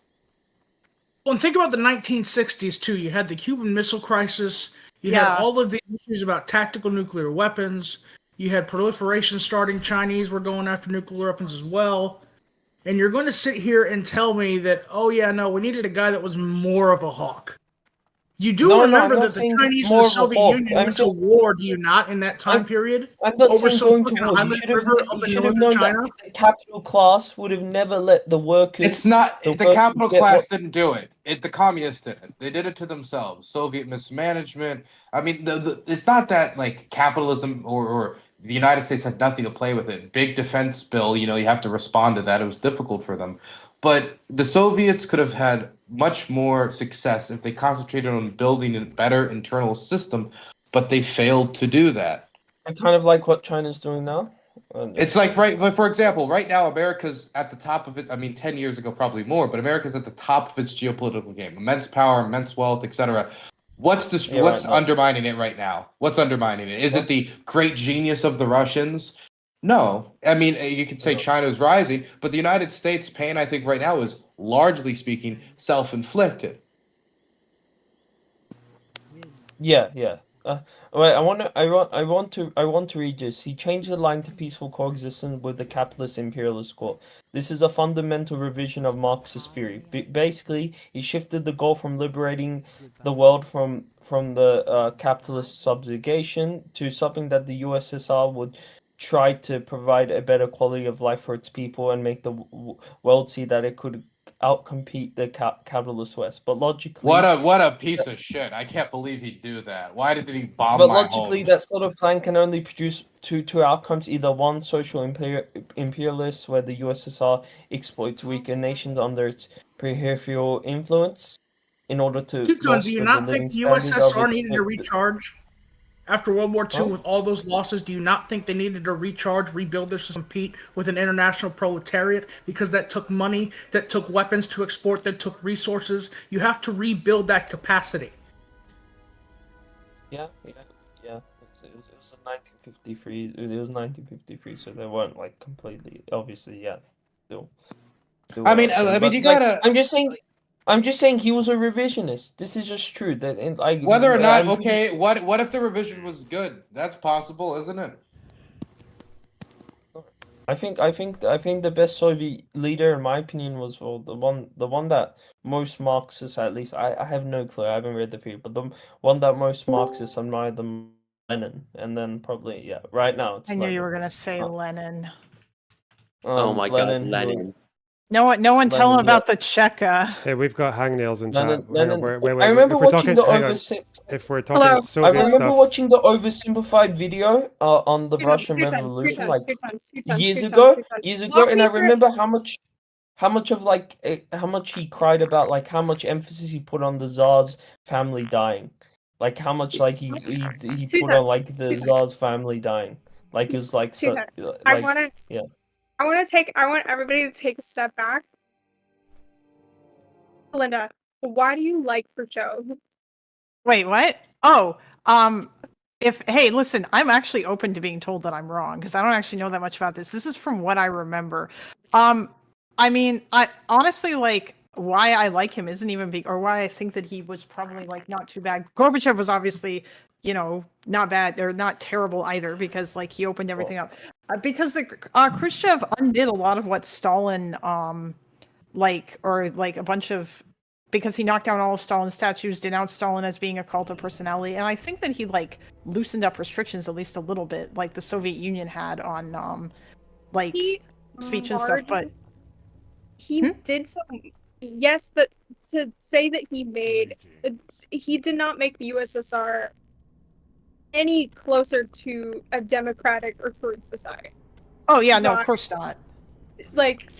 Well, and think about the 1960s too. You had the Cuban Missile Crisis. You had all of the issues about tactical nuclear weapons. You had proliferation starting. Chinese were going after nuclear weapons as well. And you're going to sit here and tell me that, oh yeah, no, we needed a guy that was more of a hawk. You do remember that the Chinese and the Soviet Union went to war, do you not, in that time period? I'm not over saying some going to fucking war. island river up in northern China? The capital class would have never let the workers. It's not the capital class didn't do it. The communists did it. They did it to themselves. Soviet mismanagement. I mean, it's not that like capitalism or the United States had nothing to play with it. Big defense bill. You have to respond to that. It was difficult for them. But the Soviets could have had much more success if they concentrated on building a better internal system, but they failed to do that. And kind of like what China's doing now. It's like, for example, right now, America's at the top of it. I mean, 10 years ago, probably more, but America's at the top of its geopolitical game. Immense power, immense wealth, etc. What's undermining it right now? What's undermining it? Is it the great genius of the Russians? No. I mean, you could say China's rising, but the United States' pain, I think, right now is, largely speaking, self-inflicted. Yeah. Wait, I want to read this. He changed the line to peaceful coexistence with the capitalist imperialist goal. This is a fundamental revision of Marxist theory. Basically, he shifted the goal from liberating the world from the capitalist subjugation to something that the USSR would try to provide a better quality of life for its people and make the world see that it could outcompete the capitalist West. But logically, what a piece of shit! I can't believe he'd do that. Why did he bomb But my logically, home? that sort of plan can only produce two outcomes: either one, social imperialists, where the USSR exploits weaker nations under its peripheral influence, in order to. Do you not think the USSR needed to recharge? After World War II, with all those losses, do you not think they needed to recharge, rebuild their system, compete with an international proletariat? Because that took money, that took weapons to export, that took resources. You have to rebuild that capacity. Yeah. It was 1953. It was 1953, so they weren't like completely, obviously, yeah. Still I mean, you gotta. I'm just saying he was a revisionist. This is just true. That Whether or not, okay, what if the revision was good? That's possible, isn't it? I think the best Soviet leader, in my opinion, was the one that most Marxists, at least I have no clue. I haven't read the theory, but the one that most Marxists admire them, Lenin, and then probably right now it's. I knew you were gonna say Lenin. Oh my God, Lenin. No one tell him about the Cheka. Hey, we've got hangnails in chat. Wait. I remember watching the If we're talking Soviet I remember stuff, watching the oversimplified video on the Russian Revolution years ago, and I remember how much he cried about, like how much emphasis he put on the Tsar's family dying, like how much like he put on like the Tsar's family dying, like it was like so, like, I want everybody to take a step back. Linda, why do you like Khrushchev? Wait, what? Oh, hey, listen, I'm actually open to being told that I'm wrong because I don't actually know that much about this. This is from what I remember. I mean, I honestly like why I like him isn't even big, or why I think that he was probably like not too bad. Gorbachev was obviously, not bad or not terrible either, because like he opened everything up. Because the Khrushchev undid a lot of what Stalin a bunch of, because he knocked down all of Stalin's statues, denounced Stalin as being a cult of personality, and I think that he like loosened up restrictions at least a little bit, like the Soviet Union had on speech and stuff. But he did so. Yes, but to say that he did not make the USSR any closer to a democratic or free society. Oh yeah, no, of course not. Like,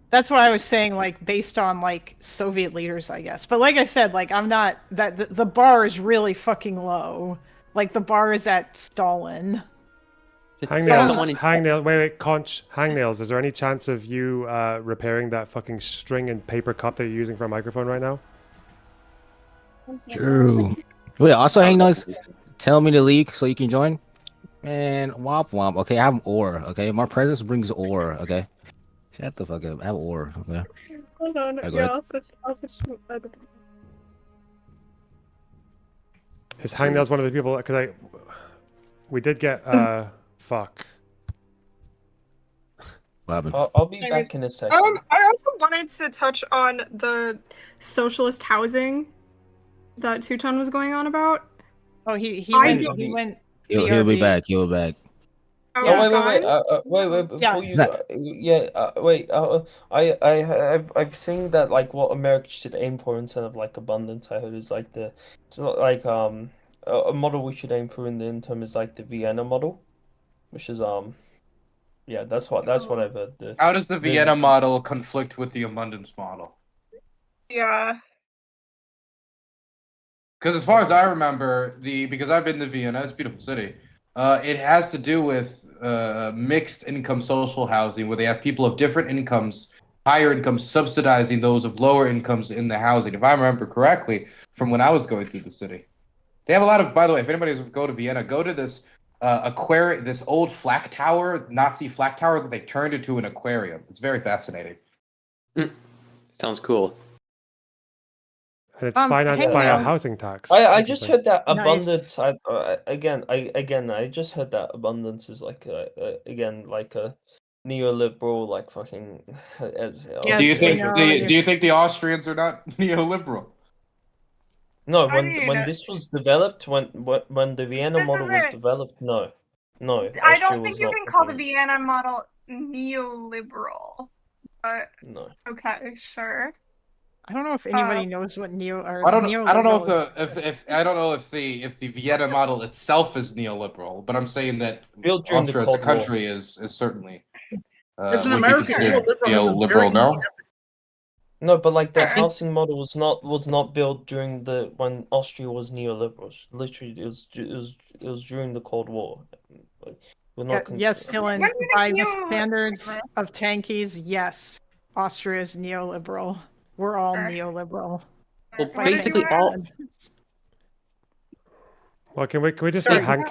that's why I was saying, like, based on like Soviet leaders, I guess. But like I said, like I'm not that the bar is really fucking low. Like the bar is at Stalin. Hangnails. Wait, Conch. Hangnails. Is there any chance of you repairing that fucking string and paper cup that you're using for a microphone right now? True. Wait, also Hangnails, tell me to leak so you can join. Man, womp womp. Okay, I have ore. Okay, my presence brings ore. Okay, shut the fuck up. I have ore. Okay. Hold on. I'll switch to other. Is Hangnails one of the people? Because we did get fuck. I'll be back in a second. I also wanted to touch on the socialist housing that Teuton was going on about. Oh, he went. He'll be back. He'll be back. Wait, before I've seen that like what America should aim for instead of like abundance. I heard is like a model we should aim for in term is like the Vienna model, which is that's what I've heard. How does the Vienna model conflict with the abundance model? Yeah. Because as far as I remember, because I've been to Vienna, it's a beautiful city. It has to do with mixed income social housing, where they have people of different incomes, higher incomes, subsidizing those of lower incomes in the housing. If I remember correctly, from when I was going through the city, they have a lot of. By the way, if anybody's go to Vienna, go to this this old flak tower, Nazi flak tower that they turned into an aquarium. It's very fascinating. Sounds cool. And it's financed by a housing tax. I just heard that abundance. Nice. I just heard that abundance is like a neoliberal, like fucking. Yes, do you think do you think the Austrians are not neoliberal? No, when this was developed, when the Vienna model was developed, no. I don't think you can call the Vienna model neoliberal. But no. Okay, sure. I don't know if anybody knows what I don't know if the Vienna model itself is neoliberal, but I'm saying that Austria as a country is certainly. It's an American neoliberal now. No, but like the housing model was not built during when Austria was neoliberal. Literally, it was during the Cold War. Yes, Dylan. By the standards of tankies, yes, Austria is neoliberal. We're all neoliberal. Well, basically all. Well, can we just hang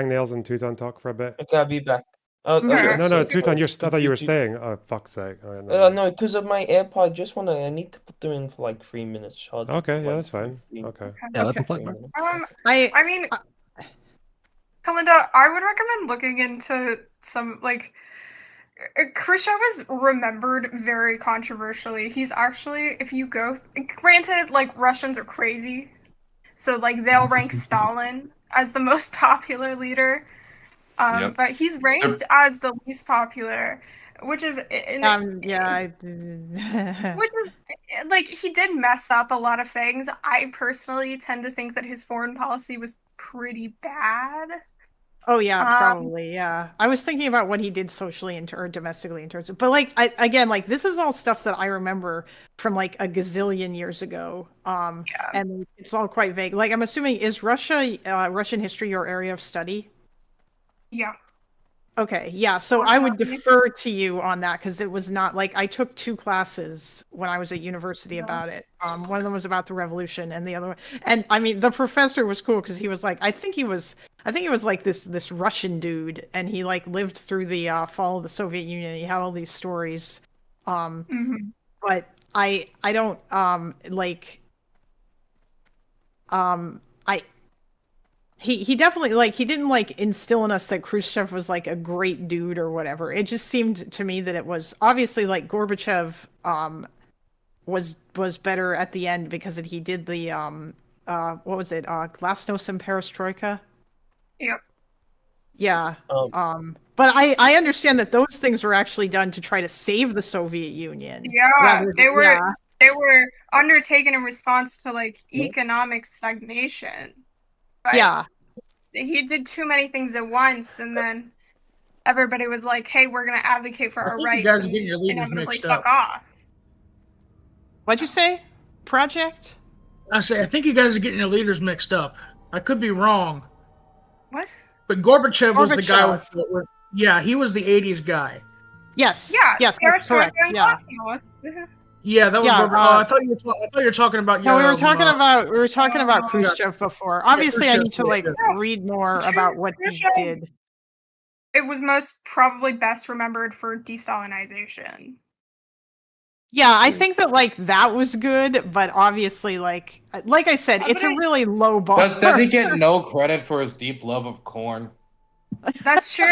nails and Teuton talk for a bit? Okay, I'll be back. No, Teuton, I thought you were staying. Oh, fuck's sake! No, because of my AirPod. I need to put them in for like 3 minutes. Charge. Okay, yeah, that's fine. Okay. Yeah, let them play. I mean, Kalinda, I would recommend looking into some like. Khrushchev is remembered very controversially. He's actually, if you go, granted, like Russians are crazy, so like they'll rank Stalin as the most popular leader, but he's ranked as the least popular, which is which is like he did mess up a lot of things. I personally tend to think that his foreign policy was pretty bad. Oh yeah, probably, yeah. I was thinking about what he did socially or domestically in terms of, but like this is all stuff that I remember from like a gazillion years ago. And it's all quite vague. Like I'm assuming, is Russian history your area of study? Yeah. Okay, yeah. So I would defer to you on that because it was not like I took 2 classes when I was at university about it. One of them was about the revolution, and the other one, and I mean the professor was cool because he was like, I think he was like this Russian dude, and he like lived through the fall of the Soviet Union. He had all these stories, but I don't He definitely he didn't instill in us that Khrushchev was like a great dude or whatever. It just seemed to me that it was obviously like Gorbachev was better at the end because he did the what was it, Glasnost and Perestroika. Yep. Yeah. But I understand that those things were actually done to try to save the Soviet Union. Yeah, they were undertaken in response to like economic stagnation. But yeah. He did too many things at once, and then everybody was like, hey, we're going to advocate for our rights. You guys are getting your leaders mixed up. Fuck off. What'd you say? Project? I think you guys are getting your leaders mixed up. I could be wrong. What? But Gorbachev was the guy with he was the 80s guy. Yes. Yeah. Yes, that's correct. Yeah. Yeah, that was. I thought you were talking about. No, we were talking about Khrushchev before. Obviously, I need to read more about what he did. It was most probably best remembered for de-Stalinization. Yeah, I think that that was good, but obviously, like I said, it's a really low bar. Does he get no credit for his deep love of corn? That's true.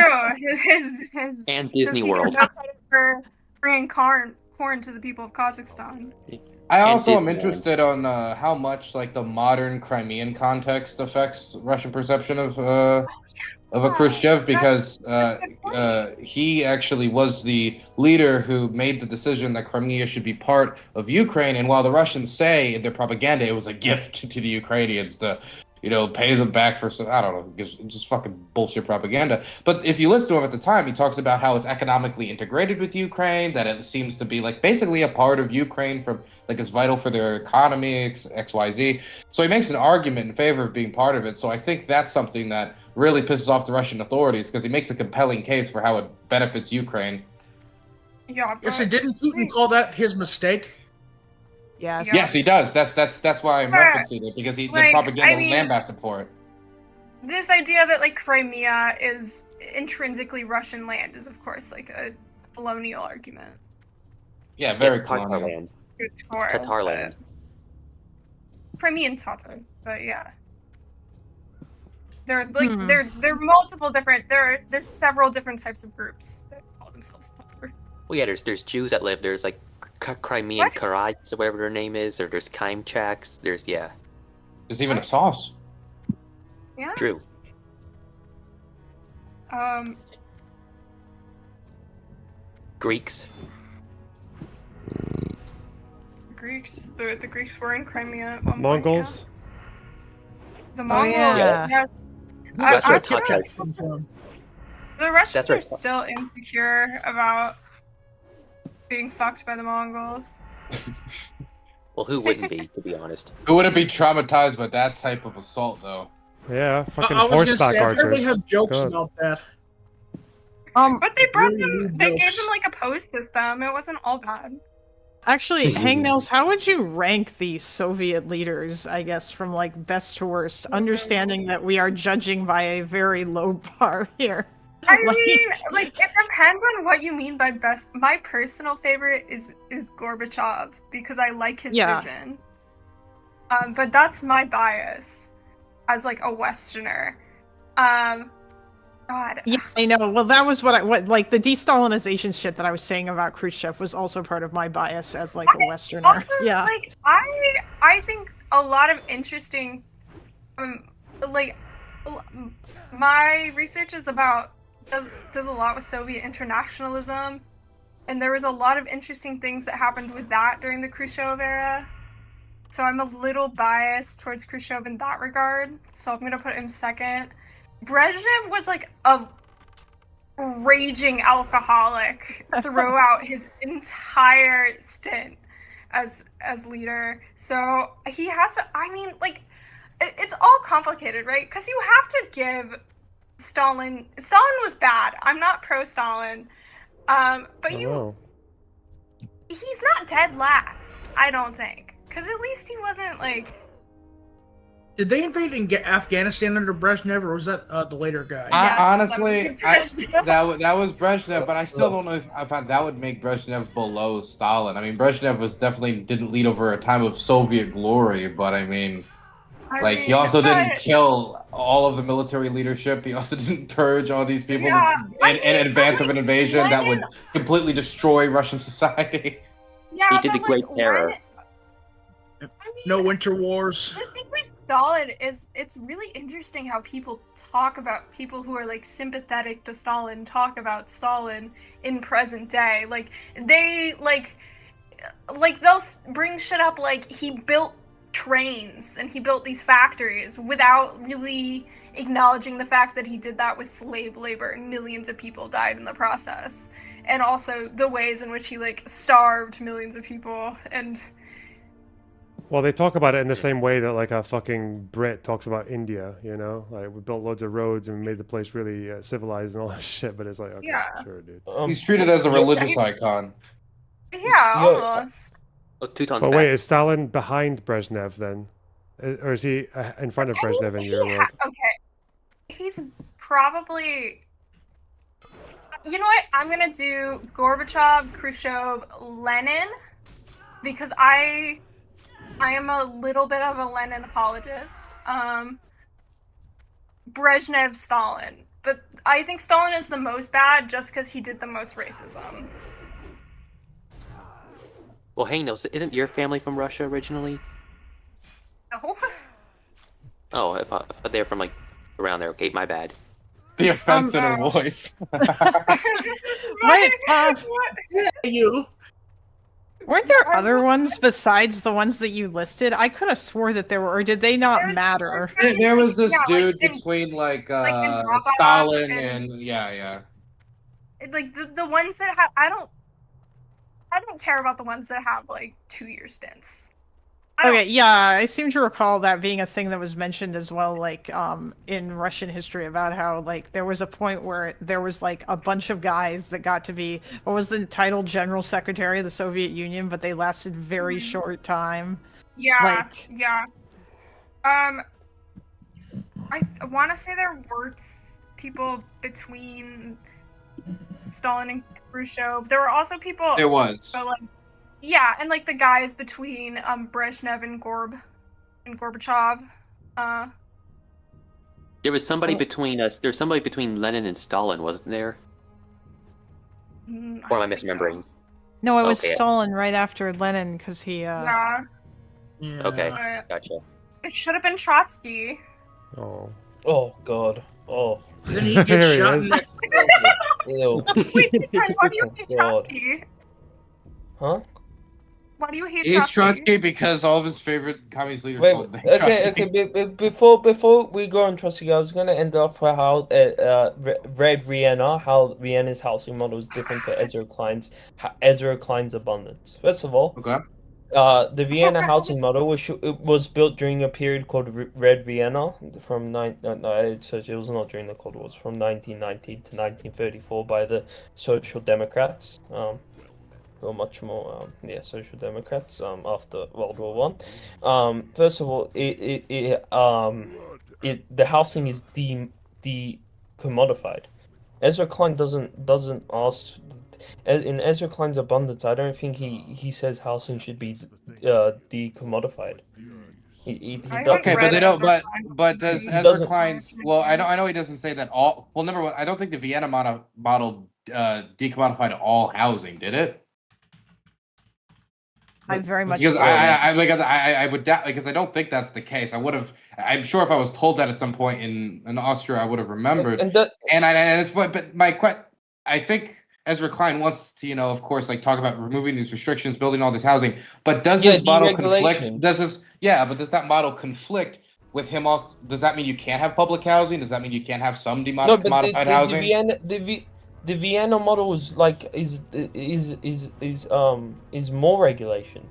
And Disney he got World. no credit for bringing corn to the people of Kazakhstan. I also am Disneyland. interested on how much like the modern Crimean context affects Russian perception of a Khrushchev, because that's a good point. he actually was the leader who made the decision that Crimea should be part of Ukraine. And while the Russians say in their propaganda it was a gift to the Ukrainians to, pay them back for some, I don't know, it's just fucking bullshit propaganda. But if you listen to him at the time, he talks about how it's economically integrated with Ukraine, that it seems to be like basically a part of Ukraine from like it's vital for their economy, XYZ. So he makes an argument in favor of being part of it. So I think that's something that really pisses off the Russian authorities, because he makes a compelling case for how it benefits Ukraine. Yeah. Yes, and didn't Putin call that his mistake? Yes. Yeah. Yes, he does. That's why I'm referencing it, because the propaganda lambasted for it. This idea that like Crimea is intrinsically Russian land is of course like a colonial argument. Yeah, very It's Tatar colonial. land. It's Tatar land. Crimean Tatar, but yeah. There are multiple different there's several different types of groups that call themselves Tatar. Well, yeah, there's Jews that live. There's like Crimean What? Karaites or whatever their name is, or there's Kaimchaks. There's There's even a sauce. Yeah. Drew. Greeks. Greeks. The Greeks were in Crimea at one point, Mongols. yeah. The Mongols, yeah. yes. That's where I feel Tatar like Come from. the Russians That's right. are still insecure about being fucked by the Mongols. Well, who wouldn't be, to be honest? Who wouldn't be traumatized by that type of assault, though? Yeah, fucking I was gonna horseback say, I heard archers. they have jokes God. about that. But they brought Really them. weird They gave jokes. them like a post system. It wasn't all bad. Actually, Hangnails, how would you rank the Soviet leaders, I guess, from like best to worst, understanding that we are judging by a very low bar here? I mean, like it depends on what you mean by best. My personal favorite is Gorbachev because I like his vision. But that's my bias as like a Westerner. God. Yeah, I know. Well, that was what like the de-Stalinization shit that I was saying about Khrushchev was also part of my bias as like a Westerner. Also, yeah. like I think a lot of interesting, like my research is about does a lot with Soviet internationalism, and there was a lot of interesting things that happened with that during the Khrushchev era. So I'm a little biased towards Khrushchev in that regard. So I'm gonna put him second. Brezhnev was like a raging alcoholic throughout his entire stint as leader. So he has to, I mean, like, it's all complicated, right? Because you have to give Stalin was bad. I'm not pro-Stalin. But he's not dead last, I don't think. Because at least he wasn't, like... Did they invade Afghanistan under Brezhnev, or was that the later guy? Honestly, that was Brezhnev, but I still don't know if I found that would make Brezhnev below Stalin. I mean, Brezhnev didn't lead over a time of Soviet glory, but I mean, he also didn't kill all of the military leadership. He also didn't purge all these people in advance of an invasion that would completely destroy Russian society. Yeah, he did the Great Terror. No winter wars. The thing with Stalin is it's really interesting how people talk about people who are like sympathetic to Stalin talk about Stalin in present day. Like they like they'll bring shit up like he built trains and he built these factories without really acknowledging the fact that he did that with slave labor and millions of people died in the process. And also the ways in which he like starved millions of people and well, they talk about it in the same way that like a fucking Brit talks about India, you know? Like, we built loads of roads and we made the place really civilized and all that shit, but it's like, okay, sure, dude. He's treated as a religious icon. Yeah, almost. But wait, is Stalin behind Brezhnev then? Or is he in front of Brezhnev in your world? Okay. He's probably... You know what? I'm going to do Gorbachev, Khrushchev, Lenin, because I am a little bit of a Lenin apologist. Brezhnev, Stalin. but I think Stalin is the most bad just because he did the most racism. Well, hey, no, isn't your family from Russia originally? No. Oh, if they're from like around there, okay, my bad. The offense in her voice. You. Weren't there other ones besides the ones that you listed? I could have swore that there were, or did they not matter? There was this dude like between like Stalin and yeah. Like the ones that have, I don't care about the ones that have like 2-year stints. Okay, yeah, I seem to recall that being a thing that was mentioned as well, like, in Russian history about how, like, there was a point where there was, like, a bunch of guys that got to be, what was the title, General Secretary of the Soviet Union, but they lasted very short time. Yeah, yeah. I want to say there were people between Stalin and Khrushchev. There were also people... There was. So, like, yeah, and like the guys between Brezhnev and Gorbachev. There was somebody between us. There's somebody between Lenin and Stalin, wasn't there? Or am I misremembering? No, it was Stalin right after Lenin because he. Yeah. Okay, gotcha. It should have been Trotsky. Oh. Oh God. Oh. Then he gets shot in the... Ew. Wait, why do you hate Trotsky? Huh? Why do you hate He's Trotsky? Trotsky because all of his favorite communist leaders. Before we go on Trotsky, I was gonna end off with how Red Vienna, how Vienna's housing model is different to Ezra Klein's abundance. First of all, the Vienna housing model was built during a period called Red Vienna from it was not during the Cold War. It was from 1919 to 1934 by the Social Democrats. Or much more, Social Democrats after World War One. First of all, the housing is de-commodified. Ezra Klein doesn't ask. In Ezra Klein's abundance, I don't think he says housing should be de-commodified. Okay, but they don't. But does Ezra Klein's? Well, I know he doesn't say that all. Well, number one, I don't think the Vienna model decommodified all housing, did it? I very much because I would doubt, because I don't think that's the case. I'm sure if I was told that at some point in Austria, I would have remembered. I think Ezra Klein wants to, of course, like talk about removing these restrictions, building all this housing. But does this model conflict? But does that model conflict with him? Also, does that mean you can't have public housing? Does that mean you can't have some decommodified housing? The Vienna model is more regulation.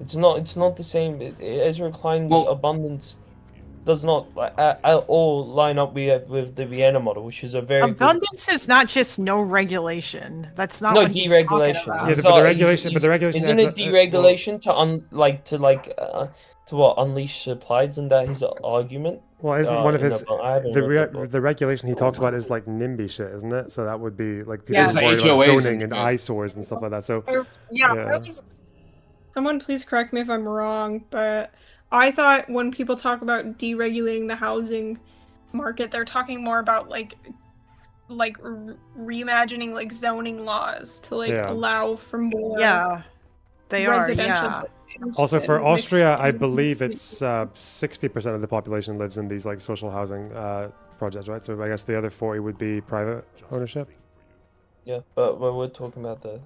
It's not the same. Ezra Klein's abundance does not at all line up with the Vienna model, which is a very abundance is not just no regulation. That's not what he's talking about. Yeah, but the regulation isn't it deregulation to unleash supply? Isn't that his argument? Well, isn't one of his the regulation he talks about is like NIMBY shit, isn't it? So that would be like people worried about zoning and eyesores and stuff like that. So someone please correct me if I'm wrong, but I thought when people talk about deregulating the housing market, they're talking more about like reimagining like zoning laws to allow for more residential. Also, for Austria, I believe it's 60% of the population lives in these like social housing projects, right? So I guess the other 40 would be private ownership. Yeah, but we're talking about the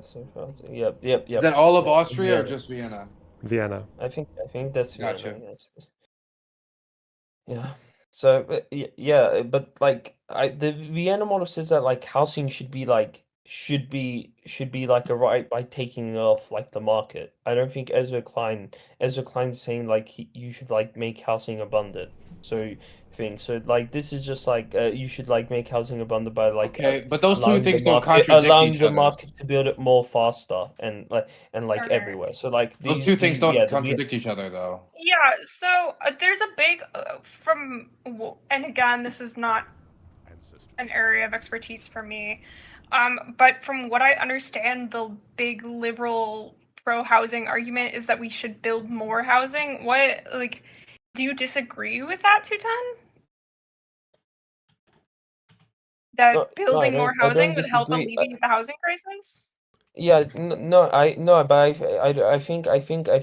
social housing. Yep. Is that all of Austria or just Vienna? Vienna. I think that's gotcha. Vienna, yeah. So but like the Vienna model says that like housing should be like a right by taking off like the market. I don't think Ezra Klein's saying like you should like make housing abundant. So like this is just like you should like make housing abundant by like but those two things don't contradict allowing each the other. Market to build it more faster and everywhere. So like those two things don't contradict each other though. Yeah. So there's a big and again, this is not an area of expertise for me. But from what I understand, the big liberal pro-housing argument is that we should build more housing. Do you disagree with that, Tutan? that building more I housing don't would help disagree. alleviate the housing crisis? Yeah, but I think the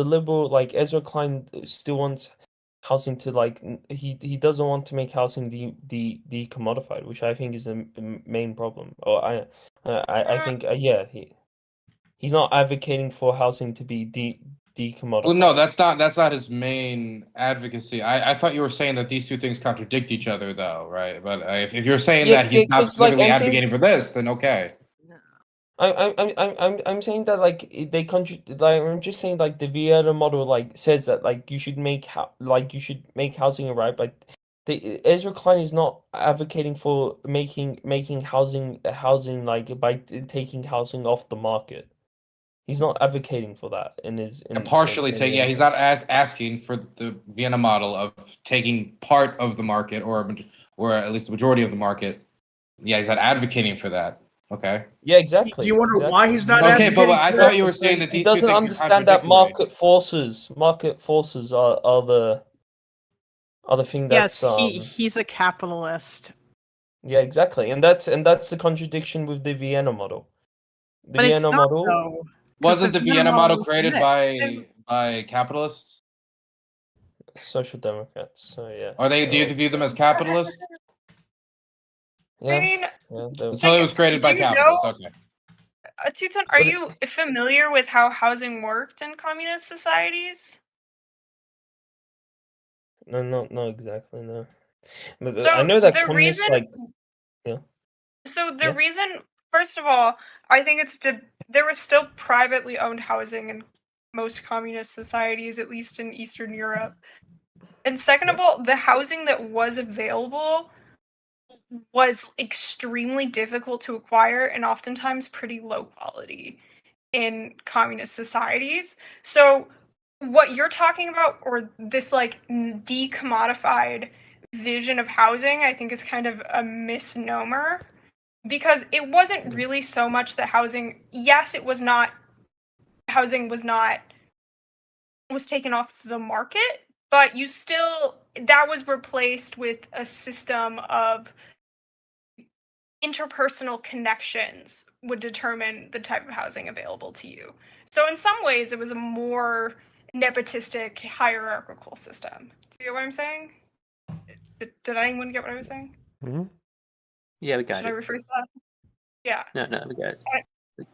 liberal like Ezra Klein still wants housing to like he doesn't want to make housing decommodified, which I think is the main problem. Or I think he's not advocating for housing to be decommodified. Well, no, that's not his main advocacy. I thought you were saying that these two things contradict each other, though, right? But if you're saying that he's not specifically advocating for this, then okay. I'm saying that like they like I'm just saying like the Vienna model like says that like you should make housing right, but Ezra Klein is not advocating for making housing like by taking housing off the market. He's not advocating for that He's not asking for the Vienna model of taking part of the market or at least the majority of the market. Yeah, he's not advocating for that. Okay. Yeah, exactly. Do you wonder why he's not? Okay, but I thought you were saying that he doesn't understand that market forces are the thing that's he's a capitalist. Yeah, exactly, and that's the contradiction with the Vienna model. The Vienna model wasn't the Vienna model created by capitalists? Social Democrats. So yeah. Are they? Do you view them as capitalists? Yeah. I mean, so it was created by capitalists. Okay. Tuton, are you familiar with how housing worked in communist societies? No, not exactly. No. But So I know that the communists reason, So the reason, first of all, I think there was still privately owned housing in most communist societies, at least in Eastern Europe. And second of all, the housing that was available was extremely difficult to acquire and oftentimes pretty low quality in communist societies. So what you're talking about, or this like decommodified vision of housing, I think is kind of a misnomer, because it wasn't really so much that housing was taken off the market, but that was replaced with a system of interpersonal connections would determine the type of housing available to you. So in some ways, it was a more nepotistic, hierarchical system. Do you get what I'm saying? Did anyone get what I was saying? Mm-hmm. Yeah, we got it. Should I rephrase that? Yeah. No, we got it.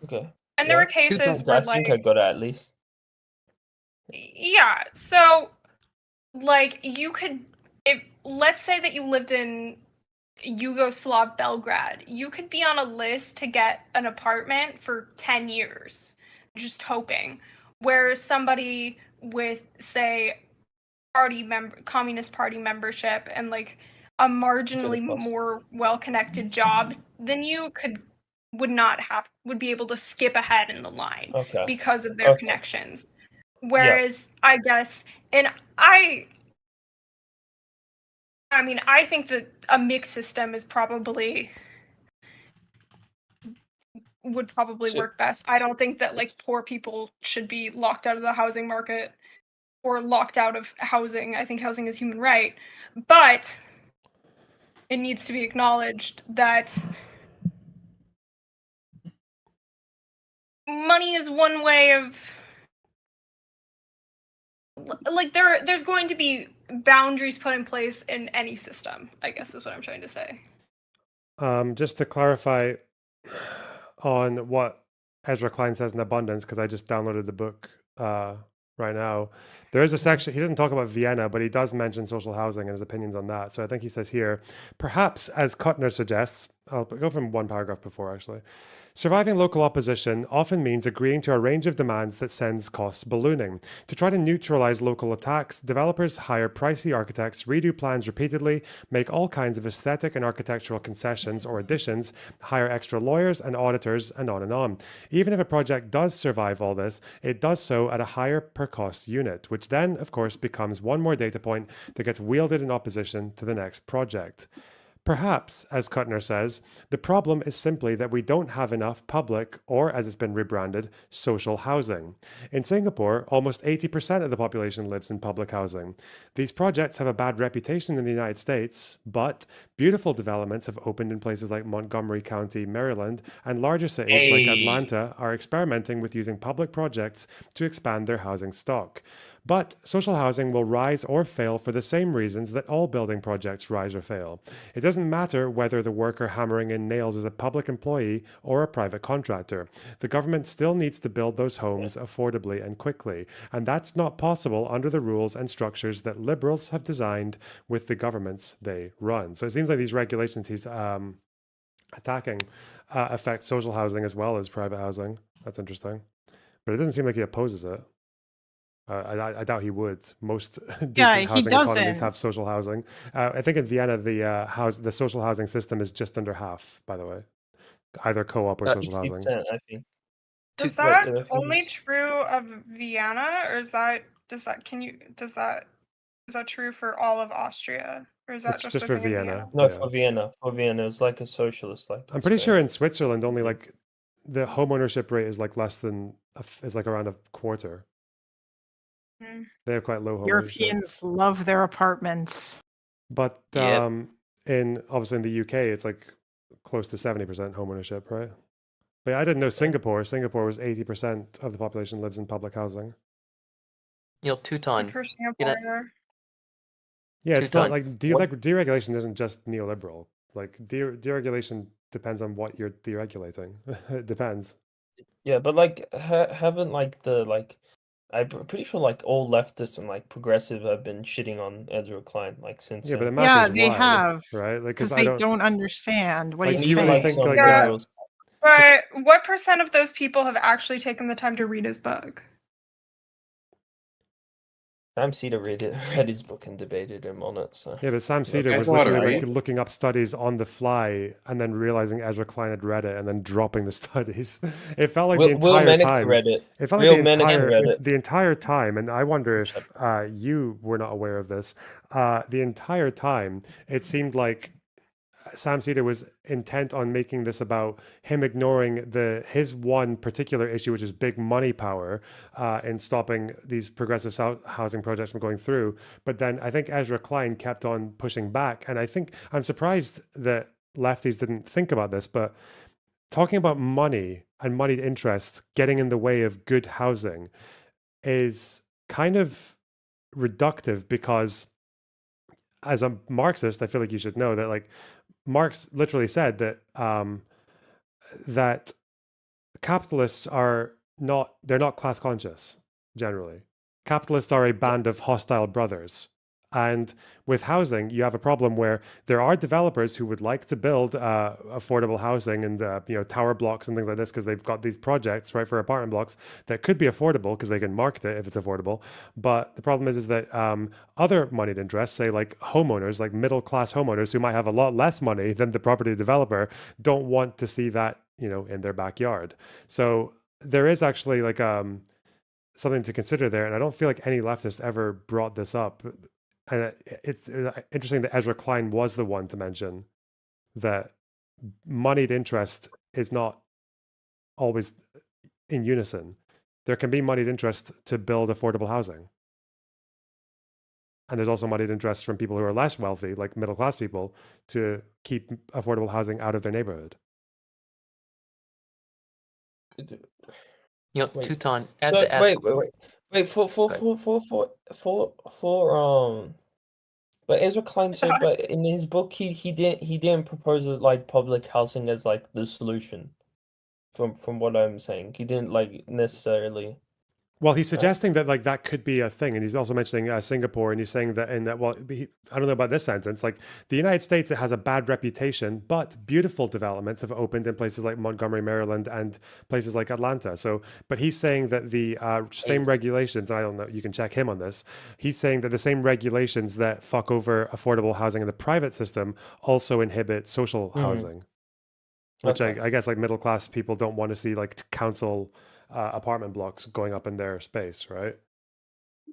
Okay. And there were cases where, I think I got it at least. Yeah, so, like, let's say that you lived in Yugoslav Belgrade, you could be on a list to get an apartment for 10 years, just hoping. Whereas somebody with, say, Communist Party membership and, like, a marginally more well-connected job than you would be able to skip ahead in the line because of their connections. Whereas I guess, and I think that a mixed system would probably work best. I don't think that like poor people should be locked out of the housing market or locked out of housing. I think housing is a human right, but it needs to be acknowledged that money is one way of, like, there's going to be boundaries put in place in any system, I guess is what I'm trying to say. Just to clarify on what Ezra Klein says in Abundance, because I just downloaded the book right now. There is a section, he doesn't talk about Vienna, but he does mention social housing and his opinions on that. So I think he says here, perhaps, as Kuttner suggests, I'll go from one paragraph before actually. Surviving local opposition often means agreeing to a range of demands that sends costs ballooning. To try to neutralize local attacks, developers hire pricey architects, redo plans repeatedly, make all kinds of aesthetic and architectural concessions or additions, hire extra lawyers and auditors, and on and on. Even if a project does survive all this, it does so at a higher per cost unit, which then, of course, becomes one more data point that gets wielded in opposition to the next project. Perhaps, as Kuttner says, the problem is simply that we don't have enough public, or as it's been rebranded, social housing. In Singapore, almost 80% of the population lives in public housing. These projects have a bad reputation in the United States, but beautiful developments have opened in places like Montgomery County, Maryland, and larger cities like Atlanta are experimenting with using public projects to expand their housing stock. But social housing will rise or fail for the same reasons that all building projects rise or fail. It doesn't matter whether the worker hammering in nails is a public employee or a private contractor. The government still needs to build those homes affordably and quickly, and that's not possible under the rules and structures that liberals have designed with the governments they run. So it seems like these regulations he's attacking affect social housing as well as private housing. That's interesting. But it doesn't seem like he opposes it. I doubt he would. Most decent housing economies have social housing. I think in Vienna, the social housing system is just under half, by the way. Either co-op or social housing. I think. Is that only true of Vienna, or is that true for all of Austria, or is that It's just for Vienna? No, for Vienna. For Vienna, it's like a socialist. Like I'm pretty sure in Switzerland, only like the home ownership rate is like less than is like around a quarter. They have quite low home Europeans love their apartments. But in obviously in the UK, it's like close to 70% home ownership, right? But I didn't know Singapore. Singapore was 80% of the population lives in public housing. Teuton. Yeah, it's not like deregulation isn't just neoliberal. Like deregulation depends on what you're deregulating. It depends. Yeah, but like haven't like I'm pretty sure like all leftists and like progressive have been shitting on Ezra Klein like since. Yeah, but it matters they why, have, right? Like because they don't understand what like, he's you saying. really think like But what percent of those people have actually taken the time to read his book? Sam Cedar read his book and debated him on it. So yeah, but Sam Cedar was literally like looking up studies on the fly and then realizing Ezra Klein had read it and then dropping the studies. It felt like the entire time. Read it. It felt like the entire time, and I wonder if you were not aware of this. The entire time, it seemed like Sam Cedar was intent on making this about him ignoring his one particular issue, which is big money power, in stopping these progressive housing projects from going through. But then I think Ezra Klein kept on pushing back. And I think I'm surprised that lefties didn't think about this, but talking about money and moneyed interest getting in the way of good housing is kind of reductive, because as a Marxist, I feel like you should know that like Marx literally said that that capitalists they're not class conscious generally. Capitalists are a band of hostile brothers. And with housing, you have a problem where there are developers who would like to build affordable housing and tower blocks and things like this, because they've got these projects right for apartment blocks that could be affordable because they can market it if it's affordable. But the problem is that other moneyed interests, say like homeowners, like middle class homeowners who might have a lot less money than the property developer, don't want to see that in their backyard. So there is actually like something to consider there, and I don't feel like any leftist ever brought this up. And it's interesting that Ezra Klein was the one to mention that moneyed interest is not always in unison. There can be moneyed interest to build affordable housing. And there's also moneyed interest from people who are less wealthy, like middle class people, to keep affordable housing out of their neighborhood. Teuton. Wait, but Ezra Klein said, but in his book he didn't propose like public housing as like the solution. From what I'm saying, he didn't like necessarily. Well, he's suggesting that like that could be a thing, and he's also mentioning Singapore, and he's saying that I don't know about this sentence. Like the United States, it has a bad reputation, but beautiful developments have opened in places like Montgomery, Maryland, and places like Atlanta. So, but he's saying that the same regulations, and I don't know, you can check him on this. He's saying that the same regulations that fuck over affordable housing in the private system also inhibit social housing, which I guess like middle class people don't want to see like council apartment blocks going up in their space, right?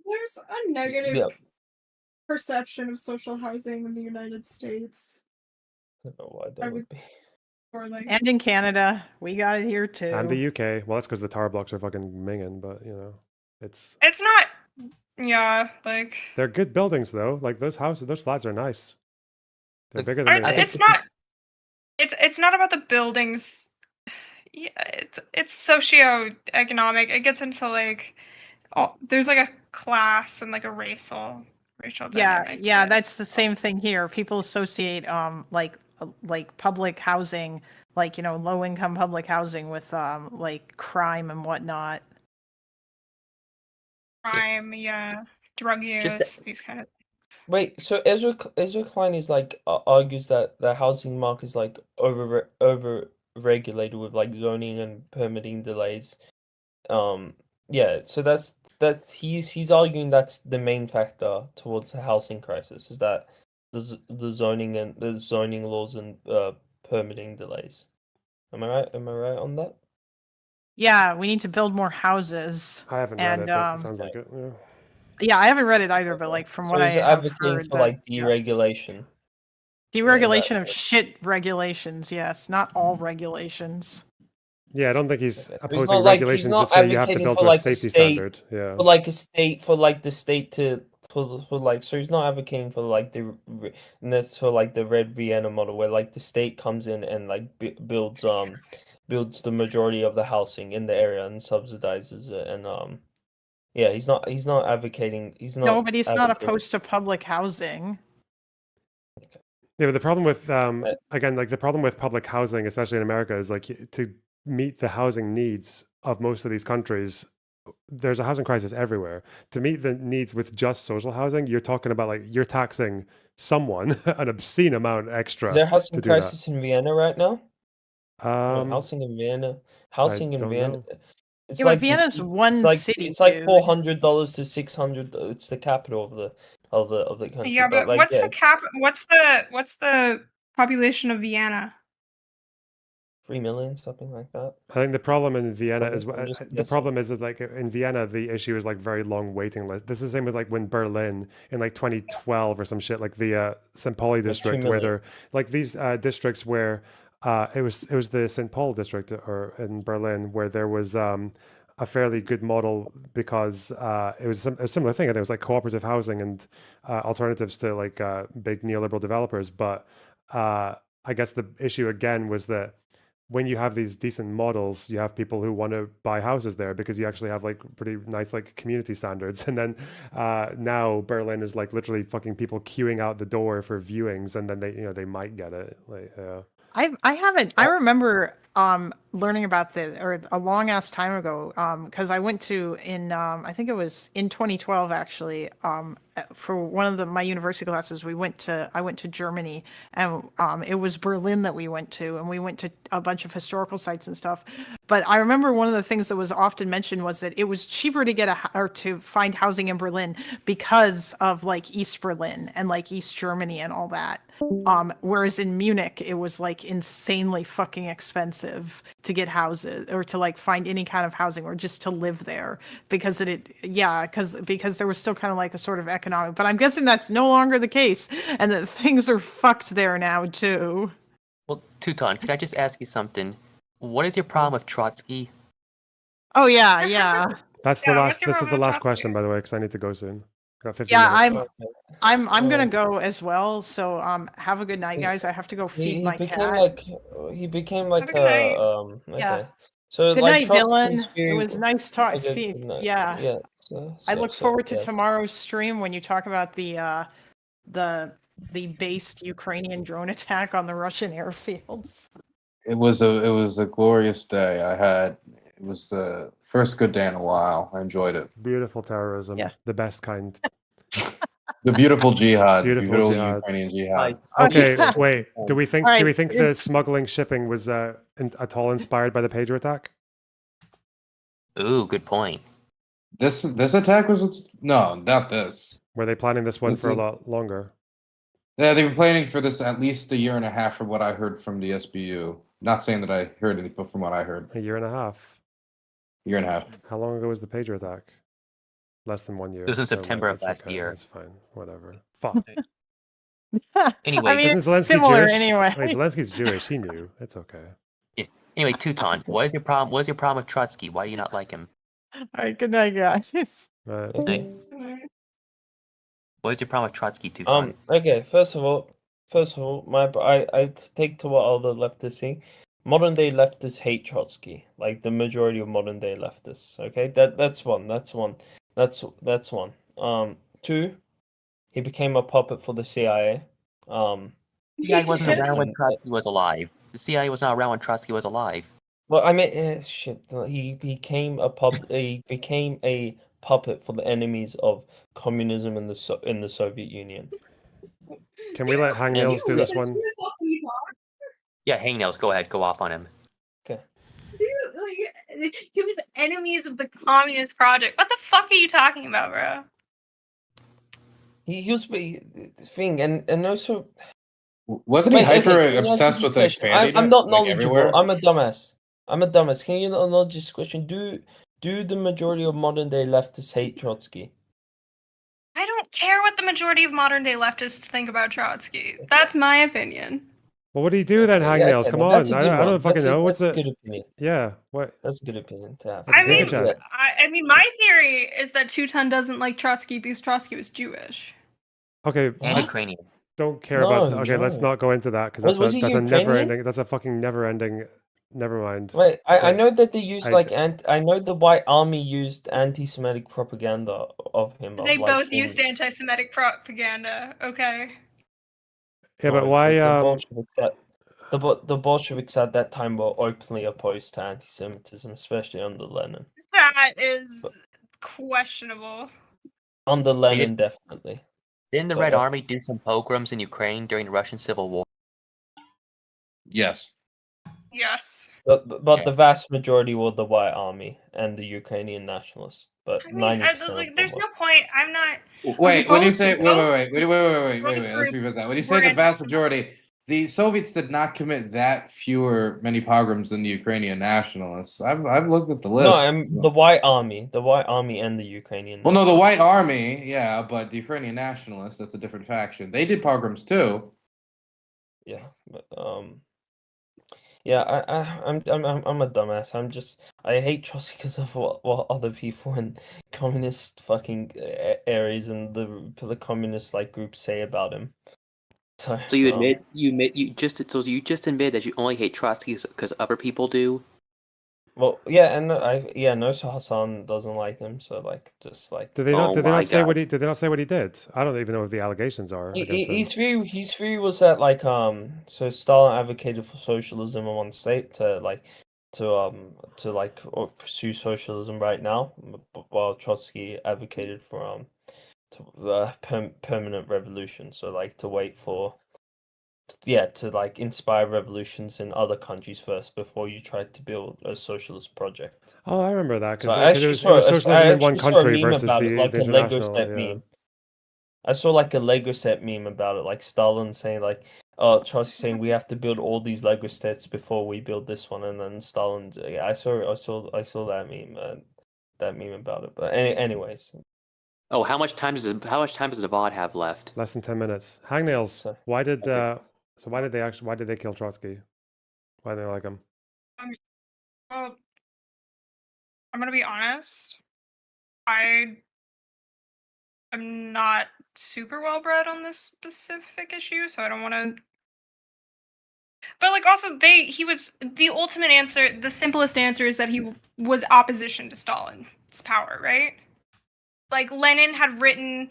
There's a negative perception of social housing in the United States. don't know why that would be. Or like, And in Canada, we got it here too. And the UK. Well, that's because the tower blocks are fucking minging, but you know, it's not. Yeah, like they're good buildings though. Like those houses, those flats are nice. They're bigger than they it's not. It's not about the buildings. Yeah, it's socio-economic. It gets into like, there's like a class and like a racial dynamic. Yeah, that's the same thing here. People associate like public housing, like, you know, low income public housing with like crime and whatnot. Crime, yeah, drug use, these kind of. Wait, so Ezra Klein is like argues that the housing market is like over regulated with like zoning and permitting delays. Yeah, so that's he's arguing that's the main factor towards the housing crisis, is that the zoning laws and permitting delays. Am I right on that? Yeah, we need to build more houses. I haven't read it, but it sounds like it. Yeah. Yeah, I haven't read it either, but like from what I have advocating heard, for like deregulation. Deregulation of shit regulations, yes, not all regulations. Yeah, I don't think he's opposing not like- he's regulations not that say you have to advocating build for, to a like, a safety state- standard. Yeah. For like a state, for like the state to for like, so he's not advocating for like the Red Vienna model where like the state comes in and like builds the majority of the housing in the area and subsidizes it, and yeah, he's not advocating. No, but he's not opposed to public housing. Yeah, but the problem with again, like the problem with public housing, especially in America, is like to meet the housing needs of most of these countries, there's a housing crisis everywhere. To meet the needs with just social housing, you're talking about like you're taxing someone an obscene amount extra. Is there a housing to do crisis in Vienna right now? that. Housing in Vienna. I don't know. It's Yeah, but like Vienna's one it's like, city, It's like dude. $400 to $600. It's the capital of the country. Yeah, but like, what's yeah, what's the population of Vienna? 3 million, something like that. I think the problem in Vienna I'm is just the guessing. problem is that like in Vienna the issue is like very long waiting list. This is the same with like when Berlin in like 2012 or some shit, like the St. Pauli district where million. they're like these districts where it was the St. Paul district or in Berlin where there was a fairly good model because it was a similar thing, and there was like cooperative housing and alternatives to like big neoliberal developers. But I guess the issue again was that when you have these decent models, you have people who want to buy houses there because you actually have like pretty nice like community standards. And then now Berlin is like literally fucking people queuing out the door for viewings, and then they might get it. Like I haven't. I remember learning about a long ass time ago, because I went to I think it was in 2012 actually, for one of my university classes. I went to Germany, and it was Berlin that we went to, and we went to a bunch of historical sites and stuff. But I remember one of the things that was often mentioned was that it was cheaper to get to find housing in Berlin because of like East Berlin and like East Germany and all that. Whereas in Munich, it was like insanely fucking expensive to get houses or to like find any kind of housing or just to live there because because there was still kind of like a sort of economic, but I'm guessing that's no longer the case and that things are fucked there now too. Well, Teuton, could I just ask you something? What is your problem with Trotsky? Oh yeah. that's the last. This is the last question, by the way, because I need to go soon. Got 15 Yeah, minutes. I'm gonna go as well. So have a good night, guys. I have to go feed my cat. He became like Have a good night. okay. Yeah. So Good like night, Dylan. Trotsky's It theory- was nice talking. Okay, See, good night. yeah. Yeah. I look forward to yes. tomorrow's stream when you talk about the based Ukrainian drone attack on the Russian airfields. It was a glorious day. It was the first good day in a while. I enjoyed it. Beautiful terrorism, Yeah. the best kind. The beautiful jihad, Beautiful jihad. Ukrainian jihad. Okay, wait. Do we think Alright, the smuggling shipping was at all inspired by the pager attack? Ooh, good point. This attack was not this. Were they planning this one for a lot longer? Yeah, they've been planning for this at least a year and a half, from what I heard from the SBU. Not saying that I heard anything, but from what I heard, A year and a half. year and a half. How long ago was the pager attack? Less than 1 year. It was in September of It's last okay, year. That's fine. Whatever. Fuck. Anyway, I mean, Isn't Zelensky similar Jewish? anyway. I mean, Zelensky's Jewish. He knew. It's okay. anyway, Teuton, what is your problem? What is your problem with Trotsky? Why do you not like him? All right, good night, guys. Hey, what is your problem with Trotsky, Teuton? Okay. First of all, I take to what all the leftists say. Modern day leftists hate Trotsky, like the majority of modern day leftists. Okay, that's one. That's one. Two, he became a puppet for the CIA. The CIA wasn't around when Trotsky was alive. The CIA was not around when Trotsky was alive. Well, I mean, shit. He became a puppet for the enemies of communism in the Soviet Union. Can we let Hangnails do this one? Yeah, Hangnails, go ahead, go off on him. Okay. Dude, he was enemies of the communist project. What the fuck are you talking about, bro? He was the thing, and also. Wasn't he hyper obsessed with expanding? I'm not like, knowledgeable. everywhere? I'm a dumbass. Can you acknowledge this question? Do the majority of modern day leftists hate Trotsky? I don't care what the majority of modern day leftists think about Trotsky. That's my opinion. Well, what do you do then, Hangnails? okay, Come then on. that's a I good don't one. fucking know. What's That's the... a good opinion. Yeah, what? That's a good opinion to have. That's I mean, chat. I mean, my theory is that Teuton doesn't like Trotsky because Trotsky was Jewish. Okay, And Ukrainian. don't care No, about... Okay, let's no. not go into that, because Was he that's a Ukrainian? never-ending... That's a fucking never-ending... Never mind. Wait, I know that they used I- I know the White Army used anti-Semitic propaganda of him. They like, both used anti-Semitic propaganda. Okay. Yeah, but No, why... the Bolsheviks at that time were openly opposed to anti-Semitism, especially under Lenin. That is questionable. Under Lenin, definitely. Didn't the Red Army do some pogroms in Ukraine during the Russian Civil War? Yes. Yes. But the vast majority were the White Army and the Ukrainian nationalists. But I mean, 90%. there's no point. I'm not. Wait, when you both- say both- wait, let's revisit that. When you say the vast majority, the Soviets did not commit that many pogroms than the Ukrainian nationalists. I've looked at the list. No, the White Army and the Ukrainian. Well, no, the White Army, yeah, but the Ukrainian nationalists, that's a different faction. They did pogroms too. Yeah, but yeah, I'm a dumbass. I hate Trotsky because of what other people in communist fucking areas and the communist like groups say about him. So you just admit that you only hate Trotsky because other people do. Well, yeah, and so Hassan doesn't like him, so like just like. Did they not say what he did? I don't even know what the allegations are. His view was that like so Stalin advocated for socialism in one state to pursue socialism right now, while Trotsky advocated for permanent revolution. So like to wait for to like inspire revolutions in other countries first before you try to build a socialist project. Oh, I remember that because it was socialism in one country versus the international. meme. I saw like a Lego set meme about it, like Stalin saying like, "Oh, Trotsky saying we have to build all these Lego sets before we build this one," and then Stalin. Yeah, I saw that meme about it. But anyways. Oh, how much time does the VOD have left? Less than 10 minutes. Hangnails. Why did they kill Trotsky? Why do they like him? Well, I'm gonna be honest. I am not super well bred on this specific issue, so I don't want to. But like, also, he was the ultimate answer. The simplest answer is that he was opposition to Stalin's power, right? Like Lenin had written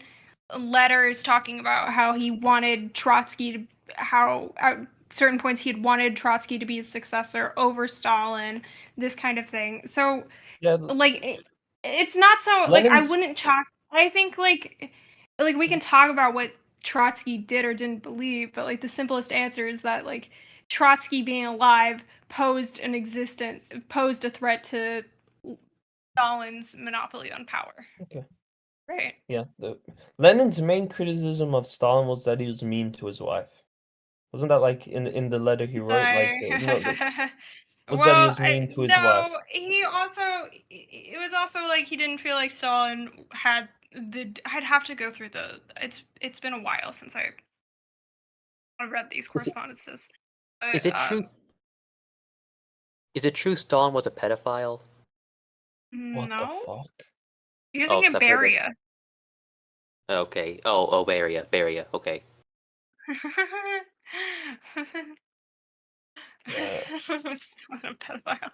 letters talking about how he wanted Trotsky to, how at certain points he had wanted Trotsky to be his successor over Stalin, this kind of thing. So, yeah, like it's not so like I wouldn't chalk. I think like we can talk about what Trotsky did or didn't believe, but like the simplest answer is that like Trotsky being alive posed a threat to Stalin's monopoly on power. Okay. Right. Yeah. Lenin's main criticism of Stalin was that he was mean to his wife. Wasn't that like in the letter he wrote? Like, was that he was mean to his wife? No, it was also like he didn't feel like Stalin had I'd have to go through it's been a while since I read these correspondences. But, Is it true? Is it true Stalin was a pedophile? What the No. fuck? You're thinking Beria. Okay. Oh, Beria. Okay. Still a pedophile.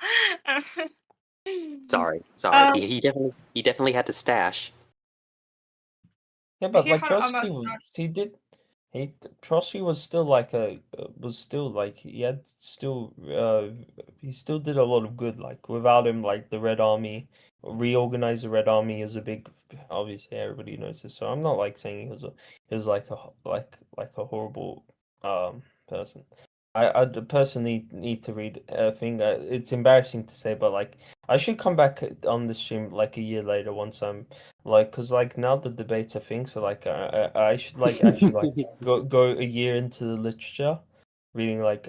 Sorry. He definitely had to stash. Yeah, but like He had a Trotsky, mustache. Trotsky was still like he still did a lot of good. Like without him, like the Red Army, reorganize the Red Army is a big. Obviously, everybody knows this. So I'm not like saying he was like a horrible person. I personally need to read a thing. It's embarrassing to say, but like I should come back on the stream like a year later once I'm like, cause like now the debates are thing. So like I should like actually like go a year into the literature, reading like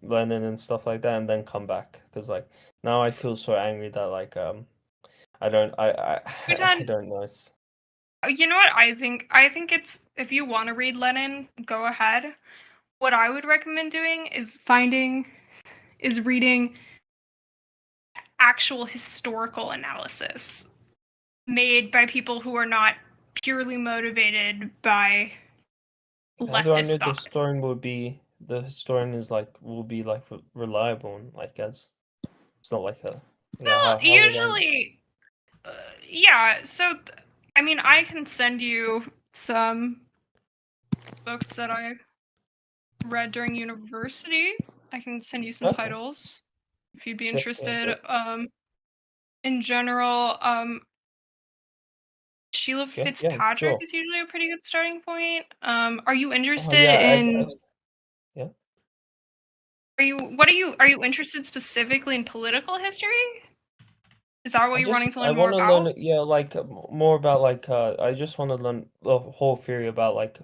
Lenin and stuff like that, and then come back. Cause like now I feel so angry that like I don't know. You know what I think? I think it's if you want to read Lenin, go ahead. What I would recommend doing is reading actual historical analysis made by people who are not purely motivated by How do I know leftist thought. the historian will be like reliable and like as it's not like a Well, usually, yeah. So, Ian, I can send you some books that I read during university. I can send you some titles if you'd be interested. In general, Sheila Fitzpatrick is usually a pretty good starting point. Are you interested in? Are you interested specifically in political history? Is that what you're wanting to learn more about? I want to learn, like more about like I just want to learn the whole theory about like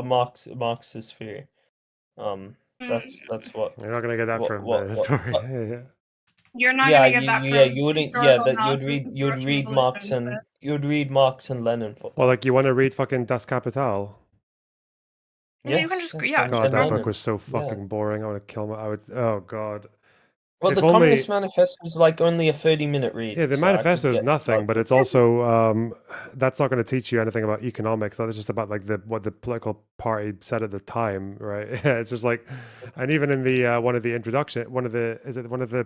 Marxist theory. That's what you're not gonna get that from the story. You're not gonna get that from you wouldn't you'd read Marx and Lenin for. Well, like you want to read fucking Das Kapital. Yeah, you can just God, that book was so fucking boring. I would kill oh god. Well, the Communist Manifesto is like only a 30-minute read. Yeah, the manifesto is nothing, but it's also that's not going to teach you anything about economics. That's just about like what the political party said at the time, right? It's just like, and even in the one of the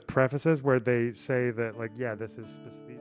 prefaces where they say that like, yeah, this is these.